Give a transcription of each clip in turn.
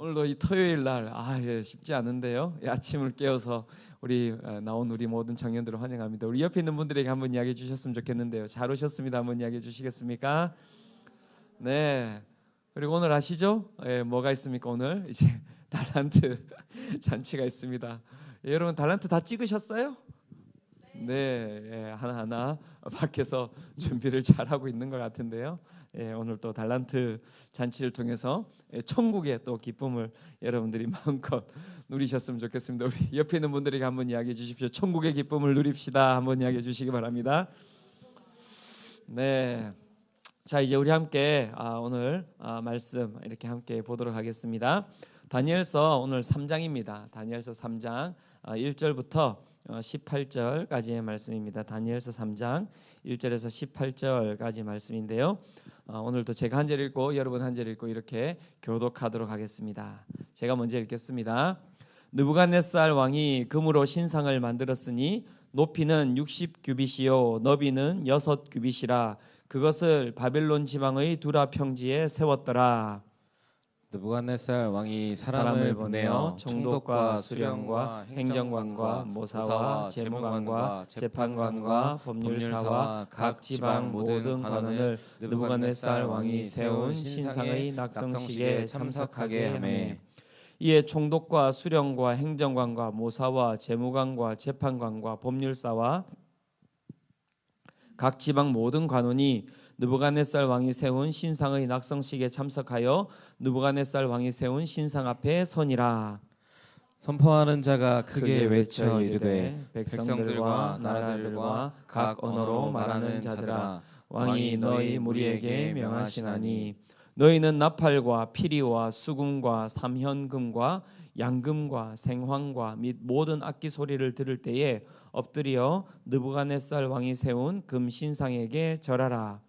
오늘도 이 토요일 날 쉽지 않은데요. 이 아침을 깨워서 우리 나온 우리 모든 청년들을 환영합니다. 우리 옆에 있는 분들에게 한번 이야기해 주셨으면 좋겠는데요. 잘 오셨습니다. 한번 이야기해 주시겠습니까? 네. 그리고 오늘 아시죠? 뭐가 있습니까? 오늘 이제 달란트 잔치가 있습니다. 여러분 달란트 다 찍으셨어요? 네, 하나하나 밖에서 준비를 잘하고 있는 것 같은데요. 오늘 또 달란트 잔치를 통해서 천국의 또 기쁨을 여러분들이 마음껏 누리셨으면 좋겠습니다. 우리 옆에 있는 분들에게 한번 이야기해 주십시오. 천국의 기쁨을 누립시다. 한번 이야기해 주시기 바랍니다. 네, 자 이제 우리 함께 오늘 말씀 이렇게 함께 보도록 하겠습니다. 다니엘서 오늘 3장입니다. 다니엘서 3장 1절부터 18절까지의 말씀입니다. 다니엘서 3장 1절에서 18절까지 말씀인데요. 오늘도 제가 한 절 읽고 여러분 한 절 읽고 이렇게 교독하도록 하겠습니다. 제가 먼저 읽겠습니다. 느부갓네살 왕이 금으로 신상을 만들었으니 높이는 60규빗이요 너비는 6규빗이라 그것을 바벨론 지방의 두라 평지에 세웠더라. 느부갓네살 왕이 사람을 보내어 총독과 수령과 행정관과 모사와 재무관과 재판관과 법률사와 각 지방 모든 관원을 느부갓네살 왕이 세운 신상의 낙성식에 참석하게 하매 이에 총독과 수령과 행정관과 모사와 재무관과 재판관과 법률사와 각 지방 모든 관원이 느부갓네살 왕이 세운 신상의 낙성식에 참석하여 느부갓네살 왕이 세운 신상 앞에 서니라. 선포하는 자가 크게 외쳐 이르되 백성들과 나라들과 각 언어로 말하는 자들아 왕이 너희 무리에게 명하시나니 너희는 나팔과 피리와 수금과 삼현금과 양금과 생황과 및 모든 악기 소리를 들을 때에 엎드려 느부갓네살 왕이 세운 금 신상에게 절하라.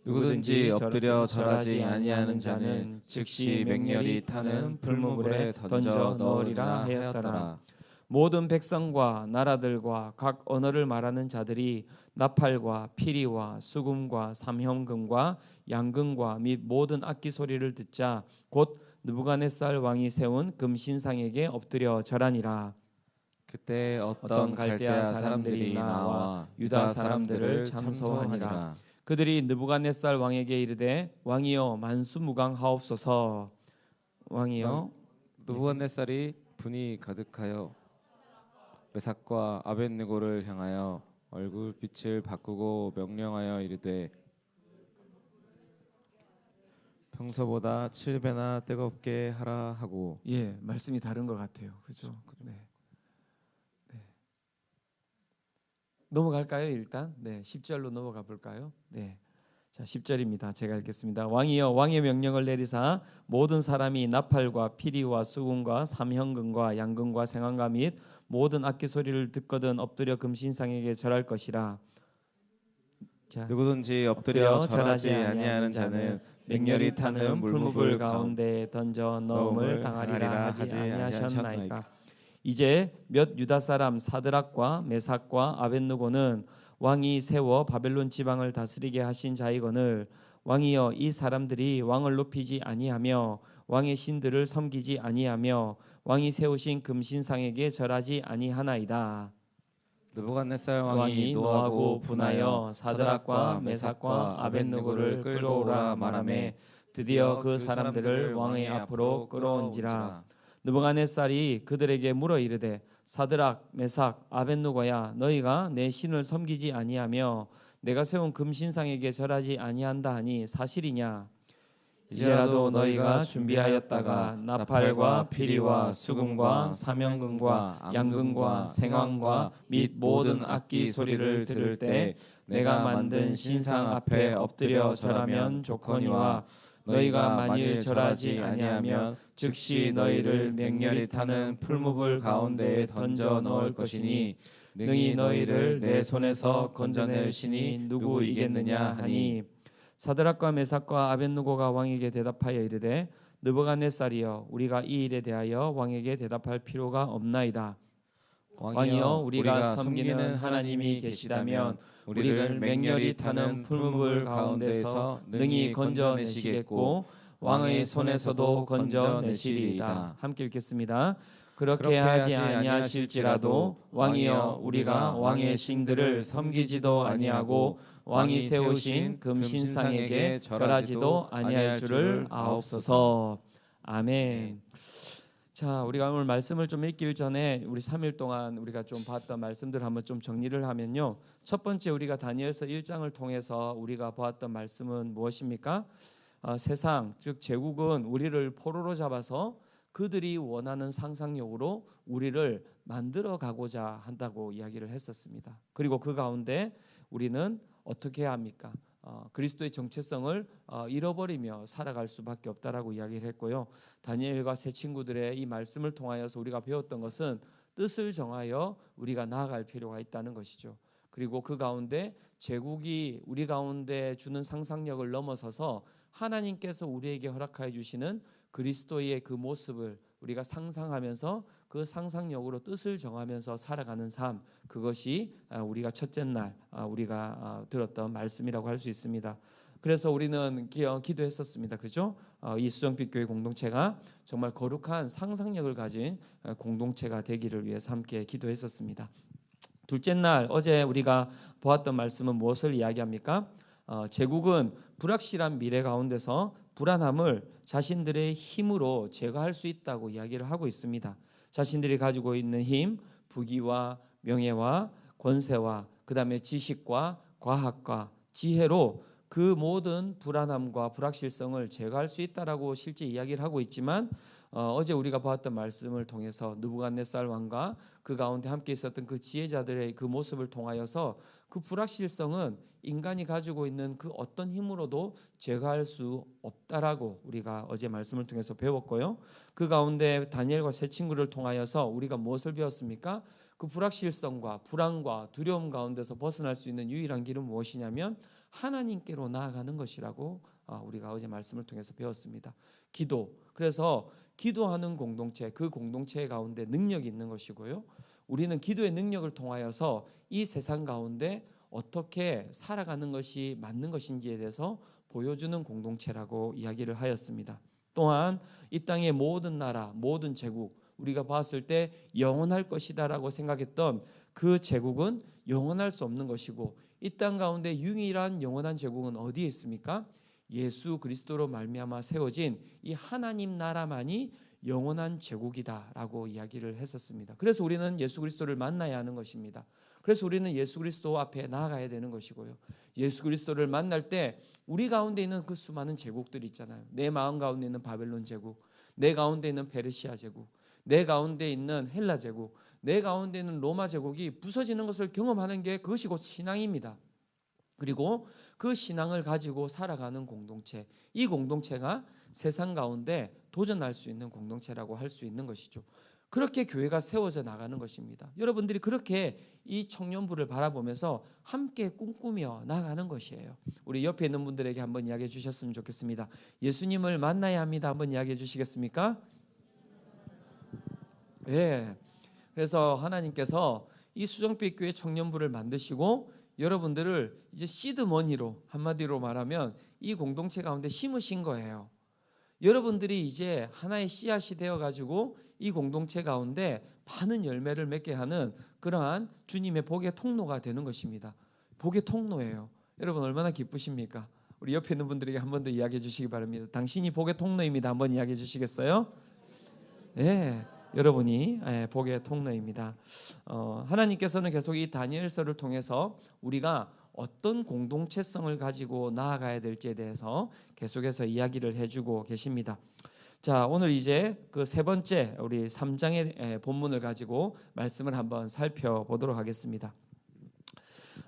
누구든지 엎드려 절하지 아니하는 자는 즉시 맹렬히 타는 불무불에 던져 넣으리라 하였더라. 모든 백성과 나라들과 각 언어를 말하는 자들이 나팔과 피리와 수금과 삼현금과 양금과 및 모든 악기 소리를 듣자 곧 느부갓네살 왕이 세운 금 신상에게 엎드려 절하니라. 그때 어떤 갈대아 사람들이 나와 유다 사람들을 참소하니라. 그들이 느부갓네살 왕에게 이르되 왕이여 만수무강하옵소서. 왕이여 느부갓네살이 분이 가득하여 메삭과 아벳느고를 향하여 얼굴빛을 바꾸고 명령하여 이르되 평소보다 7배나 뜨겁게 하라 하고. 말씀이 다른 것 같아요. 그렇죠? 네. 넘어갈까요? 일단 10절로 넘어가 볼까요? 자 10절입니다. 제가 읽겠습니다. 왕이여 왕의 명령을 내리사 모든 사람이 나팔과 피리와 수금과 삼현금과 양금과 생황과 및 모든 악기 소리를 듣거든 엎드려 금신상에게 절할 것이라. 자, 누구든지 엎드려 절하지 아니하는 자는 맹렬히 타는 불무불 가운데 던져 넣음을 당하리라 하지 아니하셨나이까. 이제 몇 유다 사람 사드락과 메삭과 아벳느고는 왕이 세워 바벨론 지방을 다스리게 하신 자이거늘 왕이여 이 사람들이 왕을 높이지 아니하며 왕의 신들을 섬기지 아니하며 왕이 세우신 금신상에게 절하지 아니하나이다. 느부갓네살 왕이 노하고 분하여 사드락과 메삭과 아벳느고를 끌어오라 말하매 드디어 그 사람들을 왕의 앞으로 끌어온지라. 느부갓네살이 그들에게 물어 이르되 사드락 메삭 아벳느고야 너희가 내 신을 섬기지 아니하며 내가 세운 금신상에게 절하지 아니한다 하니 사실이냐. 이제라도 너희가 준비하였다가 나팔과 피리와 수금과 삼현금과 양금과 생황과 및 모든 악기 소리를 들을 때 내가 만든 신상 앞에 엎드려 절하면 좋거니와 너희가 만일 절하지 아니하면 즉시 너희를 맹렬히 타는 풀무불 가운데에 던져 넣을 것이니 능히 너희를 내 손에서 건져낼 신이 누구이겠느냐 하니. 사드락과 메삭과 아벳느고가 왕에게 대답하여 이르되 느부갓네살이여 우리가 이 일에 대하여 왕에게 대답할 필요가 없나이다. 왕이여 우리가 섬기는 하나님이 계시다면 우리를 맹렬히 타는 풀무불 가운데서 능히 건져내시겠고 왕의 손에서도 건져내시리이다. 함께 읽겠습니다. 그렇게 하지 아니하실지라도 왕이여 우리가 왕의 신들을 섬기지도 아니하고 왕이 세우신 금신상에게 절하지도 아니할 줄을 아옵소서. 아멘. 자, 우리가 오늘 말씀을 좀 읽기 전에 우리 3일 동안 우리가 좀 봤던 말씀들 한번 좀 정리를 하면요. 첫 번째 우리가 다니엘서 1장을 통해서 우리가 보았던 말씀은 무엇입니까? 세상 즉 제국은 우리를 포로로 잡아서 그들이 원하는 상상력으로 우리를 만들어 가고자 한다고 이야기를 했었습니다. 그리고 그 가운데 우리는 어떻게 해야 합니까? 그리스도의 정체성을 잃어버리며 살아갈 수밖에 없다라고 이야기를 했고요. 다니엘과 세 친구들의 이 말씀을 통하여서 우리가 배웠던 것은 뜻을 정하여 우리가 나아갈 필요가 있다는 것이죠. 그리고 그 가운데 제국이 우리 가운데 주는 상상력을 넘어서서 하나님께서 우리에게 허락하여 주시는 그리스도의 그 모습을 우리가 상상하면서 그 상상력으로 뜻을 정하면서 살아가는 삶, 그것이 우리가 첫째 날 우리가 들었던 말씀이라고 할 수 있습니다. 그래서 우리는 기도했었습니다. 그죠? 이 수정빛 교회 공동체가 정말 거룩한 상상력을 가진 공동체가 되기를 위해서 함께 기도했었습니다. 둘째 날 어제 우리가 보았던 말씀은 무엇을 이야기합니까? 제국은 불확실한 미래 가운데서 불안함을 자신들의 힘으로 제거할 수 있다고 이야기를 하고 있습니다. 자신들이 가지고 있는 힘, 부귀와 명예와 권세와 그다음에 지식과 과학과 지혜로 그 모든 불안함과 불확실성을 제거할 수 있다라고 실제 이야기를 하고 있지만 어제 우리가 보았던 말씀을 통해서 느부갓네살 왕과 그 가운데 함께 있었던 그 지혜자들의 그 모습을 통하여서 그 불확실성은 인간이 가지고 있는 그 어떤 힘으로도 제거할 수 없다라고 우리가 어제 말씀을 통해서 배웠고요. 그 가운데 다니엘과 세 친구를 통하여서 우리가 무엇을 배웠습니까? 그 불확실성과 불안과 두려움 가운데서 벗어날 수 있는 유일한 길은 무엇이냐면 하나님께로 나아가는 것이라고 우리가 어제 말씀을 통해서 배웠습니다. 기도. 그래서 기도하는 공동체, 그 공동체 가운데 능력이 있는 것이고요. 우리는 기도의 능력을 통하여서 이 세상 가운데 어떻게 살아가는 것이 맞는 것인지에 대해서 보여주는 공동체라고 이야기를 하였습니다. 또한 이 땅의 모든 나라, 모든 제국, 우리가 봤을 때 영원할 것이다라고 생각했던 그 제국은 영원할 수 없는 것이고 이 땅 가운데 유일한 영원한 제국은 어디에 있습니까? 예수 그리스도로 말미암아 세워진 이 하나님 나라만이 영원한 제국이다라고 이야기를 했었습니다. 그래서 우리는 예수 그리스도를 만나야 하는 것입니다. 그래서 우리는 예수 그리스도 앞에 나아가야 되는 것이고요. 예수 그리스도를 만날 때 우리 가운데 있는 그 수많은 제국들이 있잖아요. 내 마음 가운데 있는 바벨론 제국, 내 가운데 있는 페르시아 제국, 내 가운데 있는 헬라 제국, 내 가운데 있는 로마 제국이 부서지는 것을 경험하는 게 그것이 곧 신앙입니다. 그리고 그 신앙을 가지고 살아가는 공동체, 이 공동체가 세상 가운데 도전할 수 있는 공동체라고 할 수 있는 것이죠. 그렇게 교회가 세워져 나가는 것입니다. 여러분들이 그렇게 이 청년부를 바라보면서 함께 꿈꾸며 나가는 것이에요. 우리 옆에 있는 분들에게 한번 이야기해 주셨으면 좋겠습니다. 예수님을 만나야 합니다. 한번 이야기해 주시겠습니까? 네. 그래서 하나님께서 이 수정빛 교회 청년부를 만드시고 여러분들을 이제 시드머니로 한마디로 말하면 이 공동체 가운데 심으신 거예요. 여러분들이 이제 하나의 씨앗이 되어 가지고 이 공동체 가운데 많은 열매를 맺게 하는 그러한 주님의 복의 통로가 되는 것입니다. 복의 통로예요. 여러분 얼마나 기쁘십니까? 우리 옆에 있는 분들에게 한 번 더 이야기해 주시기 바랍니다. 당신이 복의 통로입니다. 한번 이야기해 주시겠어요? 네. 여러분이 복의 통로입니다. 하나님께서는 계속 이 다니엘서를 통해서 우리가 어떤 공동체성을 가지고 나아가야 될지에 대해서 계속해서 이야기를 해주고 계십니다. 자, 오늘 이제 그 세 번째 우리 3장의 본문을 가지고 말씀을 한번 살펴보도록 하겠습니다.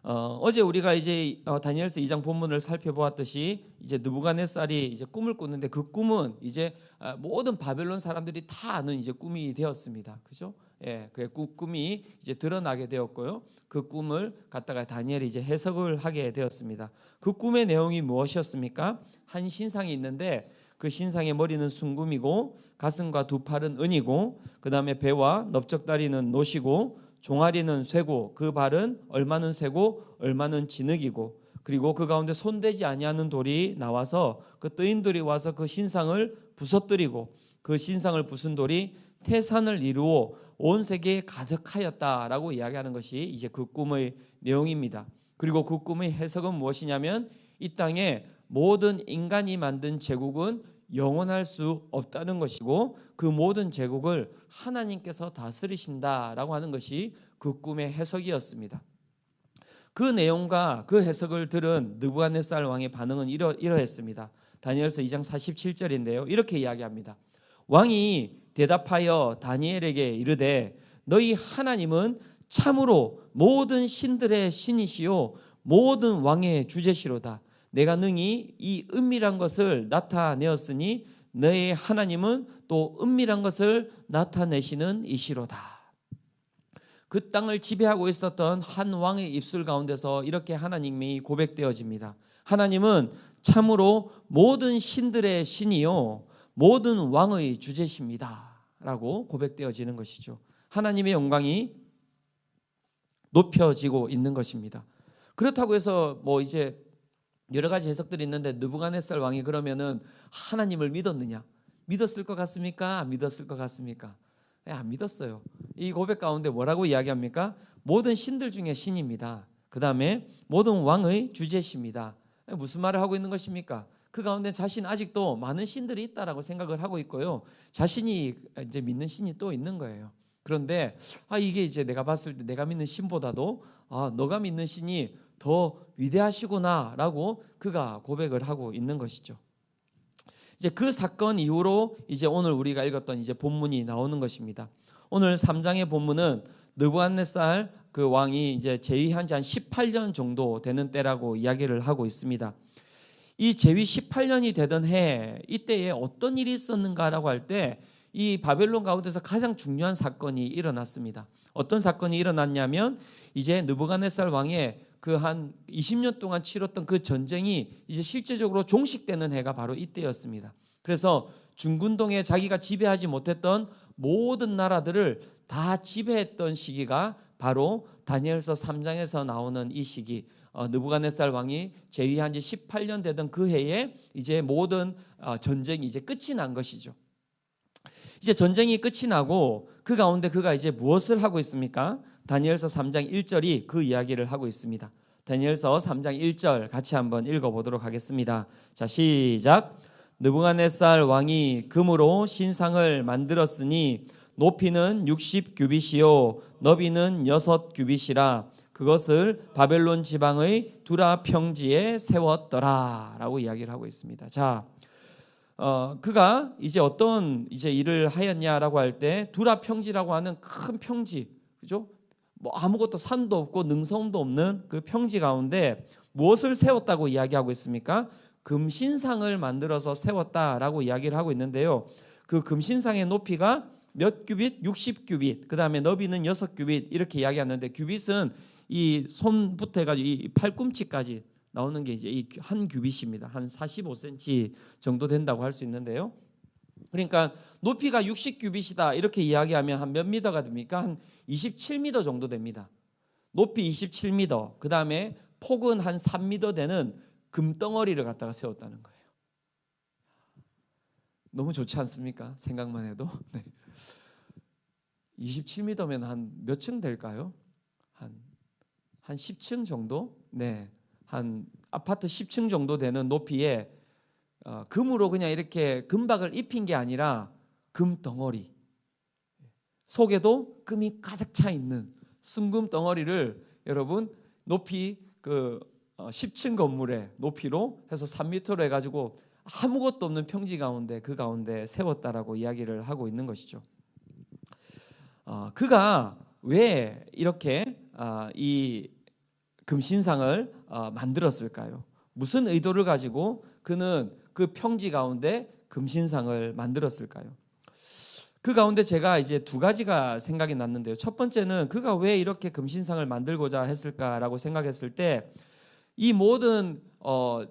어제 우리가 이제 다니엘서 2장 본문을 살펴보았듯이 이제 느부갓네살이 이제 꿈을 꿨는데 그 꿈은 이제 모든 바벨론 사람들이 다 아는 이제 꿈이 되었습니다. 그죠? 예, 그 꿈이 이제 드러나게 되었고요. 그 꿈을 갖다가 다니엘이 이제 해석을 하게 되었습니다. 그 꿈의 내용이 무엇이었습니까? 한 신상이 있는데 그 신상의 머리는 순금이고 가슴과 두 팔은 은이고 그 다음에 배와 넓적다리는 노시고 종아리는 쇠고 그 발은 얼마는 쇠고 얼마는 진흙이고 그리고 그 가운데 손대지 아니하는 돌이 나와서 그 뜨인돌이 와서 그 신상을 부서뜨리고 그 신상을 부순 돌이 태산을 이루어 온 세계에 가득하였다라고 이야기하는 것이 이제 그 꿈의 내용입니다. 그리고 그 꿈의 해석은 무엇이냐면 이 땅에 모든 인간이 만든 제국은 영원할 수 없다는 것이고 그 모든 제국을 하나님께서 다스리신다라고 하는 것이 그 꿈의 해석이었습니다. 그 내용과 그 해석을 들은 느부갓네살 왕의 반응은 이러했습니다. 다니엘서 2장 47절인데요. 이렇게 이야기합니다. 왕이 대답하여 다니엘에게 이르되 너희 하나님은 참으로 모든 신들의 신이시요 모든 왕의 주제시로다. 내가 능히 이 은밀한 것을 나타내었으니 너의 하나님은 또 은밀한 것을 나타내시는 이시로다. 그 땅을 지배하고 있었던 한 왕의 입술 가운데서 이렇게 하나님이 고백되어집니다. 하나님은 참으로 모든 신들의 신이요 모든 왕의 주제십니다 라고 고백되어지는 것이죠. 하나님의 영광이 높여지고 있는 것입니다. 그렇다고 해서 뭐 이제 여러 가지 해석들이 있는데 느부갓네살 왕이 그러면은 하나님을 믿었느냐? 믿었을 것 같습니까? 안 믿었을 것 같습니까? 안 믿었어요. 이 고백 가운데 뭐라고 이야기합니까? 모든 신들 중에 신입니다. 그 다음에 모든 왕의 주제십니다. 무슨 말을 하고 있는 것입니까? 그 가운데 자신 아직도 많은 신들이 있다라고 생각을 하고 있고요. 자신이 이제 믿는 신이 또 있는 거예요. 그런데 이게 이제 내가 봤을 때 내가 믿는 신보다도 너가 믿는 신이 더 위대하시구나라고 그가 고백을 하고 있는 것이죠. 이제 그 사건 이후로 이제 오늘 우리가 읽었던 이제 본문이 나오는 것입니다. 오늘 3장의 본문은 느부갓네살 그 왕이 이제 재위한 지 한 18년 정도 되는 때라고 이야기를 하고 있습니다. 이 재위 18년이 되던 해 이때에 어떤 일이 있었는가라고 할 때 이 바벨론 가운데서 가장 중요한 사건이 일어났습니다. 어떤 사건이 일어났냐면 이제 느부갓네살 왕의 그 한 20년 동안 치렀던 그 전쟁이 이제 실제적으로 종식되는 해가 바로 이때였습니다. 그래서 중근동에 자기가 지배하지 못했던 모든 나라들을 다 지배했던 시기가 바로 다니엘서 3장에서 나오는 이 시기, 느부갓네살 왕이 재위한 지 18년 되던 그 해에 이제 모든 전쟁이 이제 끝이 난 것이죠. 이제 전쟁이 끝이 나고 그 가운데 그가 이제 무엇을 하고 있습니까? 다니엘서 3장 1절이 그 이야기를 하고 있습니다. 다니엘서 3장 1절 같이 한번 읽어보도록 하겠습니다. 자, 시작. 느부갓네살 왕이 금으로 신상을 만들었으니 높이는 60규빗이요 너비는 6규빗이라 그것을 바벨론 지방의 두라 평지에 세웠더라 라고 이야기를 하고 있습니다. 자, 그가 이제 어떤 이제 일을 하였냐라고 할 때 두라 평지라고 하는 큰 평지, 그죠? 뭐 아무것도 산도 없고 능성도 없는 그 평지 가운데 무엇을 세웠다고 이야기하고 있습니까? 금신상을 만들어서 세웠다라고 이야기를 하고 있는데요. 그 금신상의 높이가 몇 규빗? 60규빗. 그 다음에 너비는 6규빗 이렇게 이야기하는데 규빗은 이 손부터 해가지고 이 팔꿈치까지 나오는 게 이제 이 한 규빗입니다. 한 45cm 정도 된다고 할 수 있는데요. 그러니까 높이가 60규빗이다 이렇게 이야기하면 한 몇 미터가 됩니까? 한 27m 정도 됩니다. 높이 27m, 그 다음에 폭은 한 3m 되는 금덩어리를 갖다가 세웠다는 거예요. 너무 좋지 않습니까? 생각만 해도. 네. 27m면 한 몇 층 될까요? 한 10층 정도? 네. 한 아파트 10층 정도 되는 높이에 금으로 그냥 이렇게 금박을 입힌 게 아니라 금덩어리, 속에도 금이 가득 차 있는 순금 덩어리를 여러분 높이 그 10층 건물의 높이로 해서 3m로 해가지고 아무것도 없는 평지 가운데 그 가운데 세웠다라고 이야기를 하고 있는 것이죠. 그가 왜 이렇게 이 금신상을 만들었을까요? 무슨 의도를 가지고 그는 그 평지 가운데 금신상을 만들었을까요? 그 가운데 제가 이제 두 가지가 생각이 났는데요. 첫 번째는 그가 왜 이렇게 금신상을 만들고자 했을까라고 생각했을 때 이 모든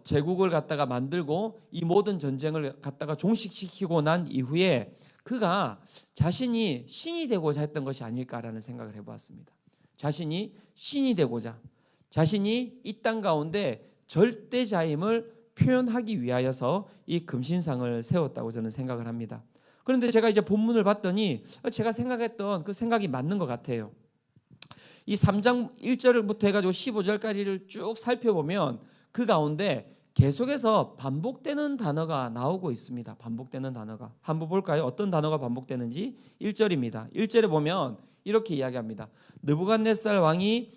제국을 갖다가 만들고 이 모든 전쟁을 갖다가 종식시키고 난 이후에 그가 자신이 신이 되고자 했던 것이 아닐까라는 생각을 해보았습니다. 자신이 신이 되고자, 자신이 이 땅 가운데 절대자임을 표현하기 위하여서 이 금신상을 세웠다고 저는 생각을 합니다. 그런데 제가 이제 본문을 봤더니 제가 생각했던 그 생각이 맞는 것 같아요. 이 3장 1절부터 해가지고 15절까지를 쭉 살펴보면 그 가운데 계속해서 반복되는 단어가 나오고 있습니다. 반복되는 단어가. 한번 볼까요? 어떤 단어가 반복되는지. 1절입니다. 1절에 보면 이렇게 이야기합니다. 느부갓네살 왕이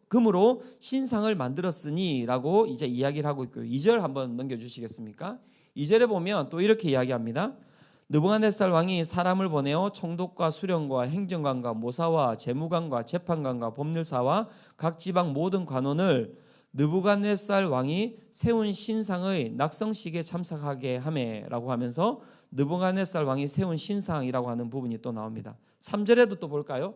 금으로 신상을 만들었으니라고 이제 이야기를 하고 있고요. 2절 한번 넘겨주시겠습니까? 2절에 보면 또 이렇게 이야기합니다. 느부갓네살 왕이 사람을 보내어 총독과 수령과 행정관과 모사와 재무관과 재판관과 법률사와 각 지방 모든 관원을 느부갓네살 왕이 세운 신상의 낙성식에 참석하게 하매라고 하면서 느부갓네살 왕이 세운 신상이라고 하는 부분이 또 나옵니다. 3절에도 또 볼까요?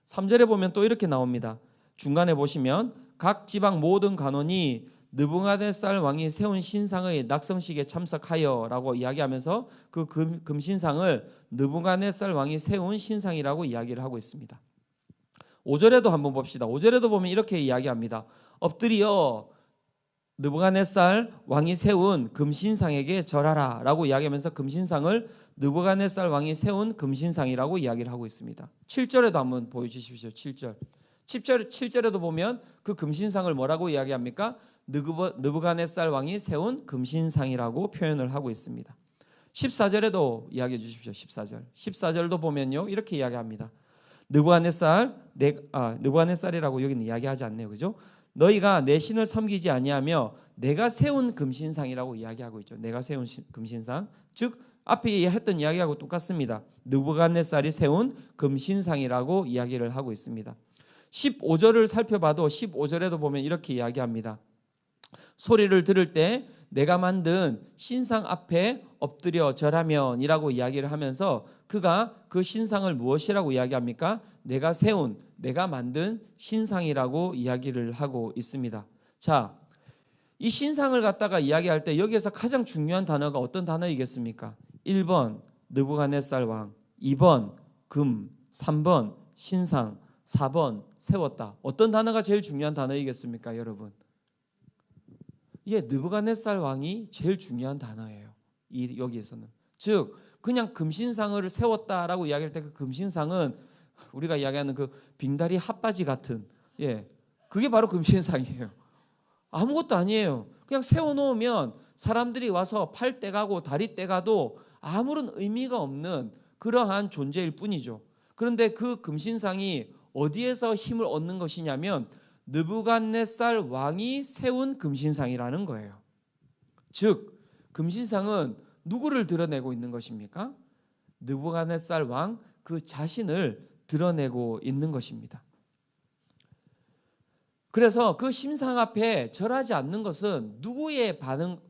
3절에 보면 또 이렇게 나옵니다. 중간에 보시면 각 지방 모든 관원이 느부갓네살 왕이 세운 신상의 낙성식에 참석하여라고 이야기하면서 그 금신상을 느부갓네살 왕이 세운 신상이라고 이야기를 하고 있습니다. 5절에도 한번 봅시다. 5절에도 보면 이렇게 이야기합니다. 엎드려 느부갓네살 왕이 세운 금신상에게 절하라 라고 이야기하면서 금신상을 느부갓네살 왕이 세운 금신상이라고 이야기를 하고 있습니다. 7절에도 한번 보여주십시오. 7절에도 보면 그 금신상을 뭐라고 이야기합니까? 느부갓네살 왕이 세운 금신상이라고 표현을 하고 있습니다. 14절에도 이야기해 주십시오. 14절도 보면요 이렇게 이야기합니다. 느부갓네살이라고 여기는 이야기하지 않네요. 그죠? 너희가 내 신을 섬기지 아니하며 내가 세운 금신상이라고 이야기하고 있죠. 내가 세운 금신상, 즉 앞에 했던 이야기하고 똑같습니다. 느부갓네살이 세운 금신상이라고 이야기를 하고 있습니다. 15절을 살펴봐도 15절에도 보면 이렇게 이야기합니다. 소리를 들을 때 내가 만든 신상 앞에 엎드려 절하면이라고 이야기를 하면서 그가 그 신상을 무엇이라고 이야기합니까? 내가 세운, 내가 만든 신상이라고 이야기를 하고 있습니다. 자, 이 신상을 갖다가 이야기할 때 여기에서 가장 중요한 단어가 어떤 단어이겠습니까? 1번 느부갓네살 왕, 2번 금, 3번 신상, 4번 세웠다. 어떤 단어가 제일 중요한 단어이겠습니까, 여러분? 예, 느부갓네살 왕이 제일 중요한 단어예요. 여기에서는. 즉 그냥 금신상을 세웠다라고 이야기할 때 그 금신상은 우리가 이야기하는 그 빙다리 핫바지 같은 그게 바로 금신상이에요. 아무것도 아니에요. 그냥 세워놓으면 사람들이 와서 팔 떼가고 다리 떼가도 아무런 의미가 없는 그러한 존재일 뿐이죠. 그런데 그 금신상이 어디에서 힘을 얻는 것이냐면 느부갓네살 왕이 세운 금신상이라는 거예요. 즉 금신상은 누구를 드러내고 있는 것입니까? 느부갓네살 왕 그 자신을 드러내고 있는 것입니다. 그래서 그 신상 앞에 절하지 않는 것은 누구에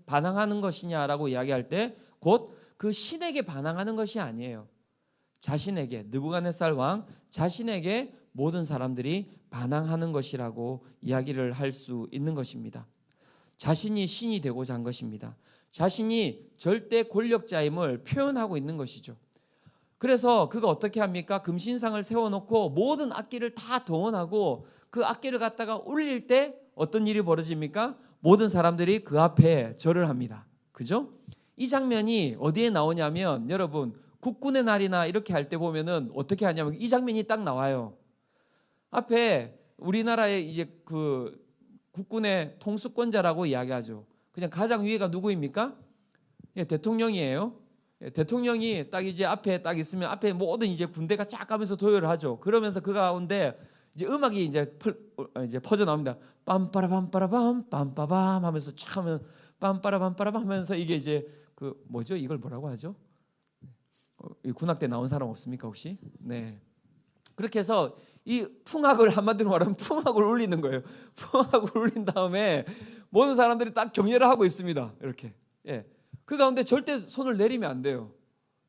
반항하는 것이냐라고 이야기할 때 곧 그 신에게 반항하는 것이 아니에요. 자신에게, 느부갓네살 왕 자신에게 모든 사람들이 반항하는 것이라고 이야기를 할 수 있는 것입니다. 자신이 신이 되고자 한 것입니다. 자신이 절대 권력자임을 표현하고 있는 것이죠. 그래서 그가 어떻게 합니까? 금신상을 세워놓고 모든 악기를 다 동원하고 그 악기를 갖다가 울릴 때 어떤 일이 벌어집니까? 모든 사람들이 그 앞에 절을 합니다. 그죠? 이 장면이 어디에 나오냐면 여러분 국군의 날이나 이렇게 할 때 보면은 어떻게 하냐면 이 장면이 딱 나와요. 앞에 우리나라의 이제 그 국군의 통수권자라고 이야기하죠. 그냥 가장 위에가 누구입니까? 대통령이에요. 대통령이 딱 이제 앞에 딱 있으면 앞에 모든 이제 군대가 쫙 가면서 도열을 하죠. 그러면서 그 가운데 이제 음악이 이제 퍼져 나옵니다. 빰빠라밤빠라밤 빰빠밤 하면서 쫙 하면 빰빠라밤빠라밤 하면서 이게 이제 그 뭐죠? 이걸 뭐라고 하죠? 군악대 나온 사람 없습니까 혹시? 네. 그렇게 해서 이 풍악을 한마디로 말하면 풍악을 울리는 거예요. 풍악을 울린 다음에 모든 사람들이 딱 경례를 하고 있습니다. 이렇게. 그 가운데 절대 손을 내리면 안 돼요.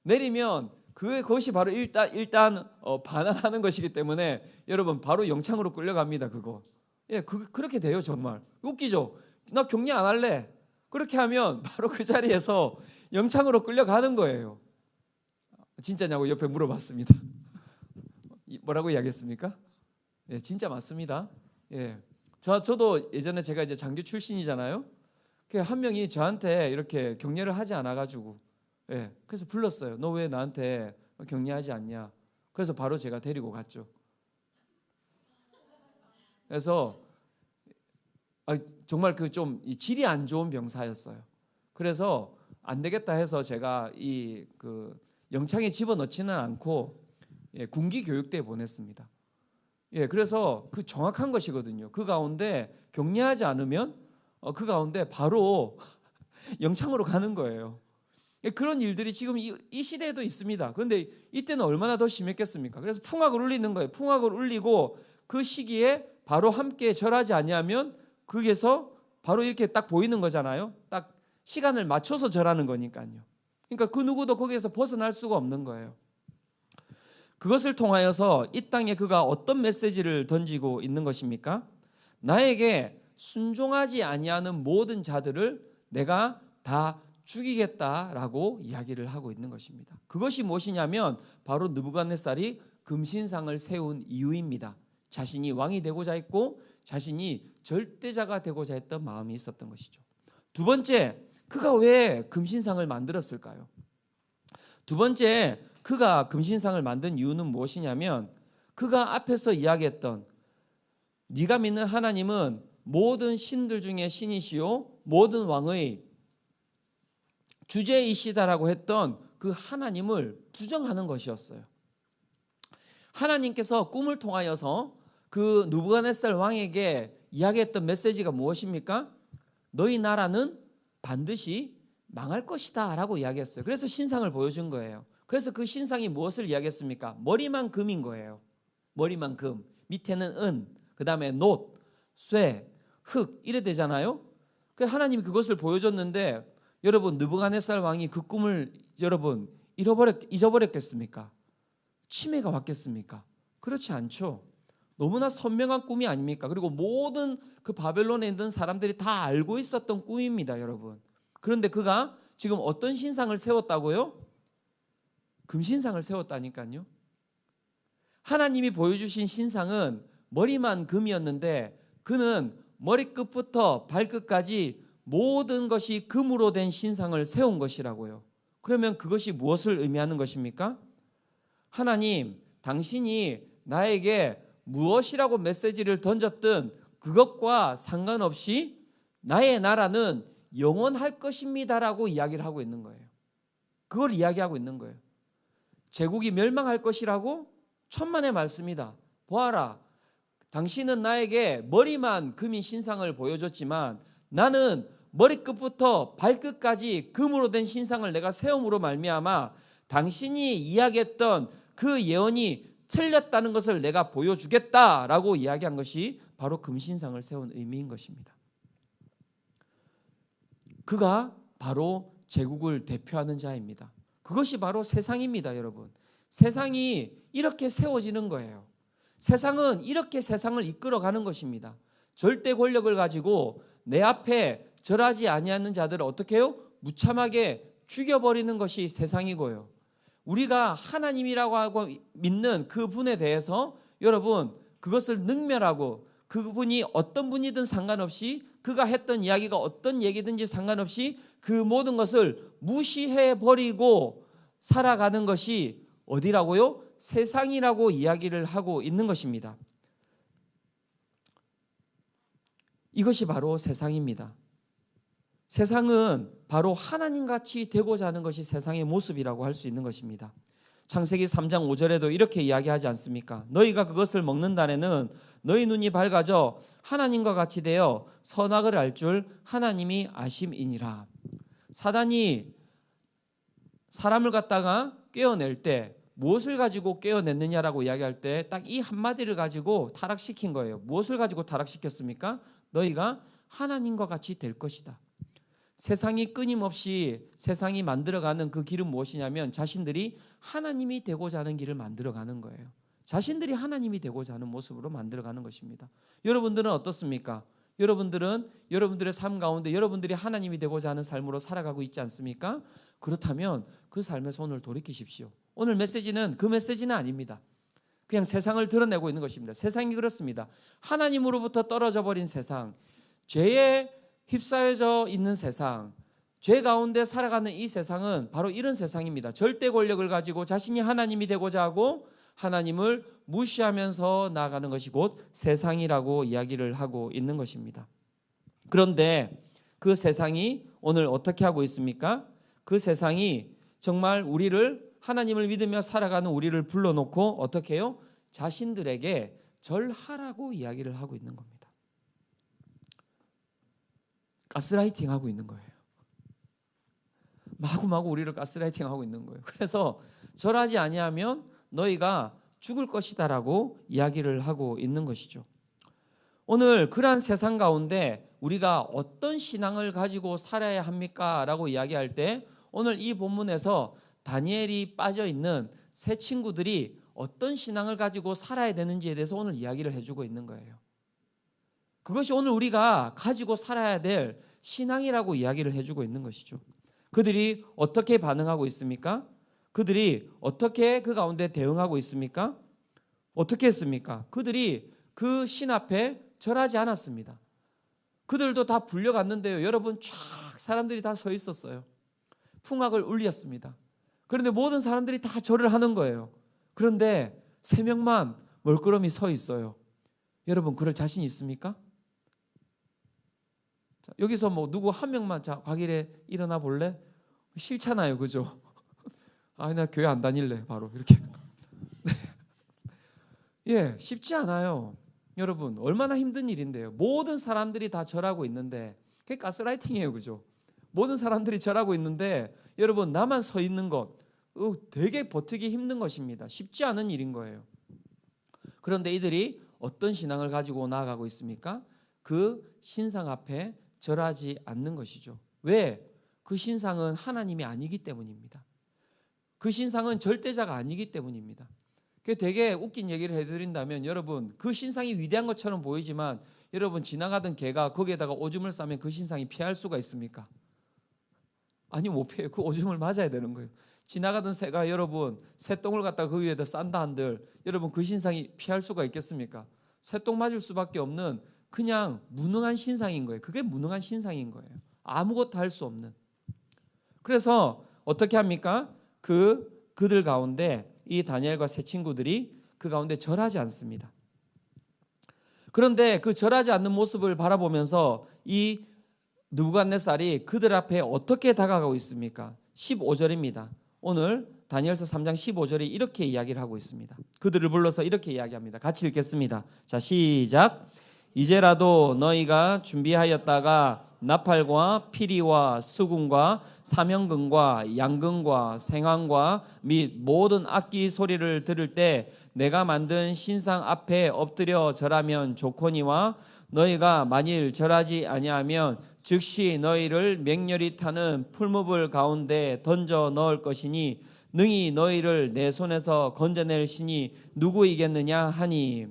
내리면 그것이 바로 일단 반항하는 것이기 때문에 여러분 바로 영창으로 끌려갑니다. 그거. 그렇게 돼요 정말. 웃기죠. 나 경례 안 할래. 그렇게 하면 바로 그 자리에서 영창으로 끌려가는 거예요. 진짜냐고 옆에 물어봤습니다. 뭐라고 이야기했습니까? 진짜 맞습니다. 저도 예전에 제가 이제 장교 출신이잖아요. 한 명이 저한테 이렇게 격려를 하지 않아가지고, 예, 그래서 불렀어요. 너 왜 나한테 격려하지 않냐? 그래서 바로 제가 데리고 갔죠. 그래서 정말 그 좀 질이 안 좋은 병사였어요. 그래서 안 되겠다 해서 제가 이 그 영창에 집어넣지는 않고 군기 교육대에 보냈습니다. 그래서 그 정확한 것이거든요. 그 가운데 격려하지 않으면 그 가운데 바로 영창으로 가는 거예요. 그런 일들이 지금 이 시대에도 있습니다. 그런데 이때는 얼마나 더 심했겠습니까? 그래서 풍악을 울리는 거예요. 풍악을 울리고 그 시기에 바로 함께 절하지 아니하면 거기에서 바로 이렇게 딱 보이는 거잖아요. 딱 시간을 맞춰서 절하는 거니까요. 그러니까 그 누구도 거기에서 벗어날 수가 없는 거예요. 그것을 통하여서 이 땅에 그가 어떤 메시지를 던지고 있는 것입니까? 나에게 순종하지 아니하는 모든 자들을 내가 다 죽이겠다라고 이야기를 하고 있는 것입니다. 그것이 무엇이냐면 바로 느부갓네살이 금신상을 세운 이유입니다. 자신이 왕이 되고자 했고 자신이 절대자가 되고자 했던 마음이 있었던 것이죠. 두 번째, 그가 왜 금신상을 만들었을까요? 두 번째, 그가 금신상을 만든 이유는 무엇이냐면 그가 앞에서 이야기했던 네가 믿는 하나님은 모든 신들 중에 신이시요 모든 왕의 주제이시다라고 했던 그 하나님을 부정하는 것이었어요. 하나님께서 꿈을 통하여서 그 느부갓네살 왕에게 이야기했던 메시지가 무엇입니까? 너희 나라는 반드시 망할 것이다 라고 이야기했어요. 그래서 신상을 보여준 거예요. 그래서 그 신상이 무엇을 이야기했습니까? 머리만 금인 거예요. 머리만 금, 밑에는 은, 그 다음에 놋, 쇠, 흙 이래 되잖아요. 하나님이 그것을 보여줬는데 여러분 느부갓네살 왕이 그 꿈을 여러분 잊어버렸겠습니까? 치매가 왔겠습니까? 그렇지 않죠. 너무나 선명한 꿈이 아닙니까? 그리고 모든 그 바벨론에 있는 사람들이 다 알고 있었던 꿈입니다, 여러분. 그런데 그가 지금 어떤 신상을 세웠다고요? 금신상을 세웠다니까요. 하나님이 보여주신 신상은 머리만 금이었는데 그는 머리끝부터 발끝까지 모든 것이 금으로 된 신상을 세운 것이라고요. 그러면 그것이 무엇을 의미하는 것입니까? 하나님, 당신이 나에게 무엇이라고 메시지를 던졌든 그것과 상관없이 나의 나라는 영원할 것입니다라고 이야기를 하고 있는 거예요. 그걸 이야기하고 있는 거예요. 제국이 멸망할 것이라고 천만의 말씀이다. 보아라, 당신은 나에게 머리만 금인 신상을 보여줬지만 나는 머리끝부터 발끝까지 금으로 된 신상을 내가 세움으로 말미암아 당신이 이야기했던 그 예언이 틀렸다는 것을 내가 보여주겠다라고 이야기한 것이 바로 금신상을 세운 의미인 것입니다. 그가 바로 제국을 대표하는 자입니다. 그것이 바로 세상입니다, 여러분. 세상이 이렇게 세워지는 거예요. 세상은 이렇게 세상을 이끌어가는 것입니다. 절대 권력을 가지고 내 앞에 절하지 아니하는 자들을 어떻게 해요? 무참하게 죽여버리는 것이 세상이고요. 우리가 하나님이라고 하고 믿는 그 분에 대해서 여러분 그것을 능멸하고 그분이 어떤 분이든 상관없이 그가 했던 이야기가 어떤 얘기든지 상관없이 그 모든 것을 무시해버리고 살아가는 것이 어디라고요? 세상이라고 이야기를 하고 있는 것입니다. 이것이 바로 세상입니다. 세상은 바로 하나님같이 되고자 하는 것이 세상의 모습이라고 할 수 있는 것입니다. 창세기 3장 5절에도 이렇게 이야기하지 않습니까? 너희가 그것을 먹는 날에는 너희 눈이 밝아져 하나님과 같이 되어 선악을 알 줄 하나님이 아심이니라. 사단이 사람을 갖다가 깨어낼 때 무엇을 가지고 깨어냈느냐라고 이야기할 때 딱 이 한마디를 가지고 타락시킨 거예요. 무엇을 가지고 타락시켰습니까? 너희가 하나님과 같이 될 것이다. 세상이 끊임없이 세상이 만들어가는 그 길은 무엇이냐면 자신들이 하나님이 되고자 하는 길을 만들어가는 거예요. 자신들이 하나님이 되고자 하는 모습으로 만들어가는 것입니다. 여러분들은 어떻습니까? 여러분들은 여러분들의 삶 가운데 여러분들이 하나님이 되고자 하는 삶으로 살아가고 있지 않습니까? 그렇다면 그 삶에서 오늘 돌이키십시오. 오늘 메시지는 그 메시지는 아닙니다. 그냥 세상을 드러내고 있는 것입니다. 세상이 그렇습니다. 하나님으로부터 떨어져 버린 세상, 죄에 휩싸여져 있는 세상, 죄 가운데 살아가는 이 세상은 바로 이런 세상입니다. 절대 권력을 가지고 자신이 하나님이 되고자 하고 하나님을 무시하면서 나아가는 것이 곧 세상이라고 이야기를 하고 있는 것입니다. 그런데 그 세상이 오늘 어떻게 하고 있습니까? 그 세상이 정말 우리를, 하나님을 믿으며 살아가는 우리를 불러놓고 어떻게 해요? 자신들에게 절하라고 이야기를 하고 있는 겁니다. 가스라이팅 하고 있는 거예요. 마구마구 우리를 가스라이팅 하고 있는 거예요. 그래서 절하지 아니하면 너희가 죽을 것이다라고 이야기를 하고 있는 것이죠. 오늘 그러한 세상 가운데 우리가 어떤 신앙을 가지고 살아야 합니까? 라고 이야기할 때 오늘 이 본문에서 다니엘이 빠져 있는 세 친구들이 어떤 신앙을 가지고 살아야 되는지에 대해서 오늘 이야기를 해주고 있는 거예요. 그것이 오늘 우리가 가지고 살아야 될 신앙이라고 이야기를 해주고 있는 것이죠. 그들이 어떻게 반응하고 있습니까? 그들이 어떻게 그 가운데 대응하고 있습니까? 어떻게 했습니까? 그들이 그 신 앞에 절하지 않았습니다. 그들도 다 불려갔는데요. 여러분, 쫙 사람들이 다 서 있었어요. 풍악을 울렸습니다. 그런데 모든 사람들이 다 절을 하는 거예요. 그런데 3명만 멀끄러미 서 있어요. 여러분, 그럴 자신 있습니까? 자, 여기서 뭐 누구 한 명만 자, 곽일에 일어나 볼래? 싫잖아요, 그죠? 아, 나 교회 안 다닐래, 바로 이렇게. 네. 예, 쉽지 않아요. 여러분, 얼마나 힘든 일인데요. 모든 사람들이 다 절하고 있는데 그게 가스라이팅이에요, 그죠? 모든 사람들이 절하고 있는데 여러분, 나만 서 있는 것 되게 버티기 힘든 것입니다. 쉽지 않은 일인 거예요. 그런데 이들이 어떤 신앙을 가지고 나아가고 있습니까? 그 신상 앞에 절하지 않는 것이죠. 왜? 그 신상은 하나님이 아니기 때문입니다. 그 신상은 절대자가 아니기 때문입니다. 되게 웃긴 얘기를 해드린다면 여러분, 그 신상이 위대한 것처럼 보이지만 여러분, 지나가던 개가 거기에다가 오줌을 싸면 그 신상이 피할 수가 있습니까? 아니, 못 피해요. 그 오줌을 맞아야 되는 거예요. 지나가던 새가 여러분 새똥을 갖다가 그 위에다 싼다 한들 여러분, 그 신상이 피할 수가 있겠습니까? 새똥 맞을 수밖에 없는 그냥 무능한 신상인 거예요. 그게 무능한 신상인 거예요. 아무것도 할 수 없는. 그래서 어떻게 합니까? 그들 가운데 이 다니엘과 세 친구들이 그 가운데 절하지 않습니다. 그런데 그 절하지 않는 모습을 바라보면서 이 느부갓네살이 그들 앞에 어떻게 다가가고 있습니까? 15절입니다. 오늘 다니엘서 3장 15절에 이렇게 이야기를 하고 있습니다. 그들을 불러서 이렇게 이야기합니다. 같이 읽겠습니다. 자, 시작. 이제라도 너희가 준비하였다가 나팔과 피리와 수금과 사명금과 양금과 생황과 및 모든 악기 소리를 들을 때 내가 만든 신상 앞에 엎드려 절하면 좋거니와 너희가 만일 절하지 아니하면 즉시 너희를 맹렬히 타는 풀무불 가운데 던져 넣을 것이니 능히 너희를 내 손에서 건져낼 신이 누구이겠느냐 하니.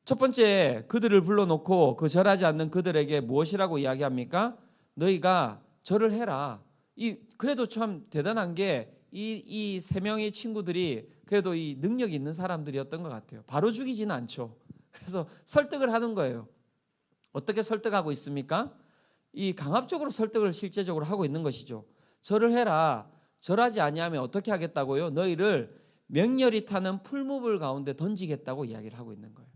첫 번째, 그들을 불러놓고 그 절하지 않는 그들에게 무엇이라고 이야기합니까? 너희가 절을 해라. 그래도 참 대단한 게 이 3명의 친구들이 그래도 이 능력이 있는 사람들이었던 것 같아요. 바로 죽이지는 않죠. 그래서 설득을 하는 거예요. 어떻게 설득하고 있습니까? 이 강압적으로 설득을 실제적으로 하고 있는 것이죠. 절을 해라. 절하지 아니하면 어떻게 하겠다고요? 너희를 맹렬히 타는 풀무불 가운데 던지겠다고 이야기를 하고 있는 거예요.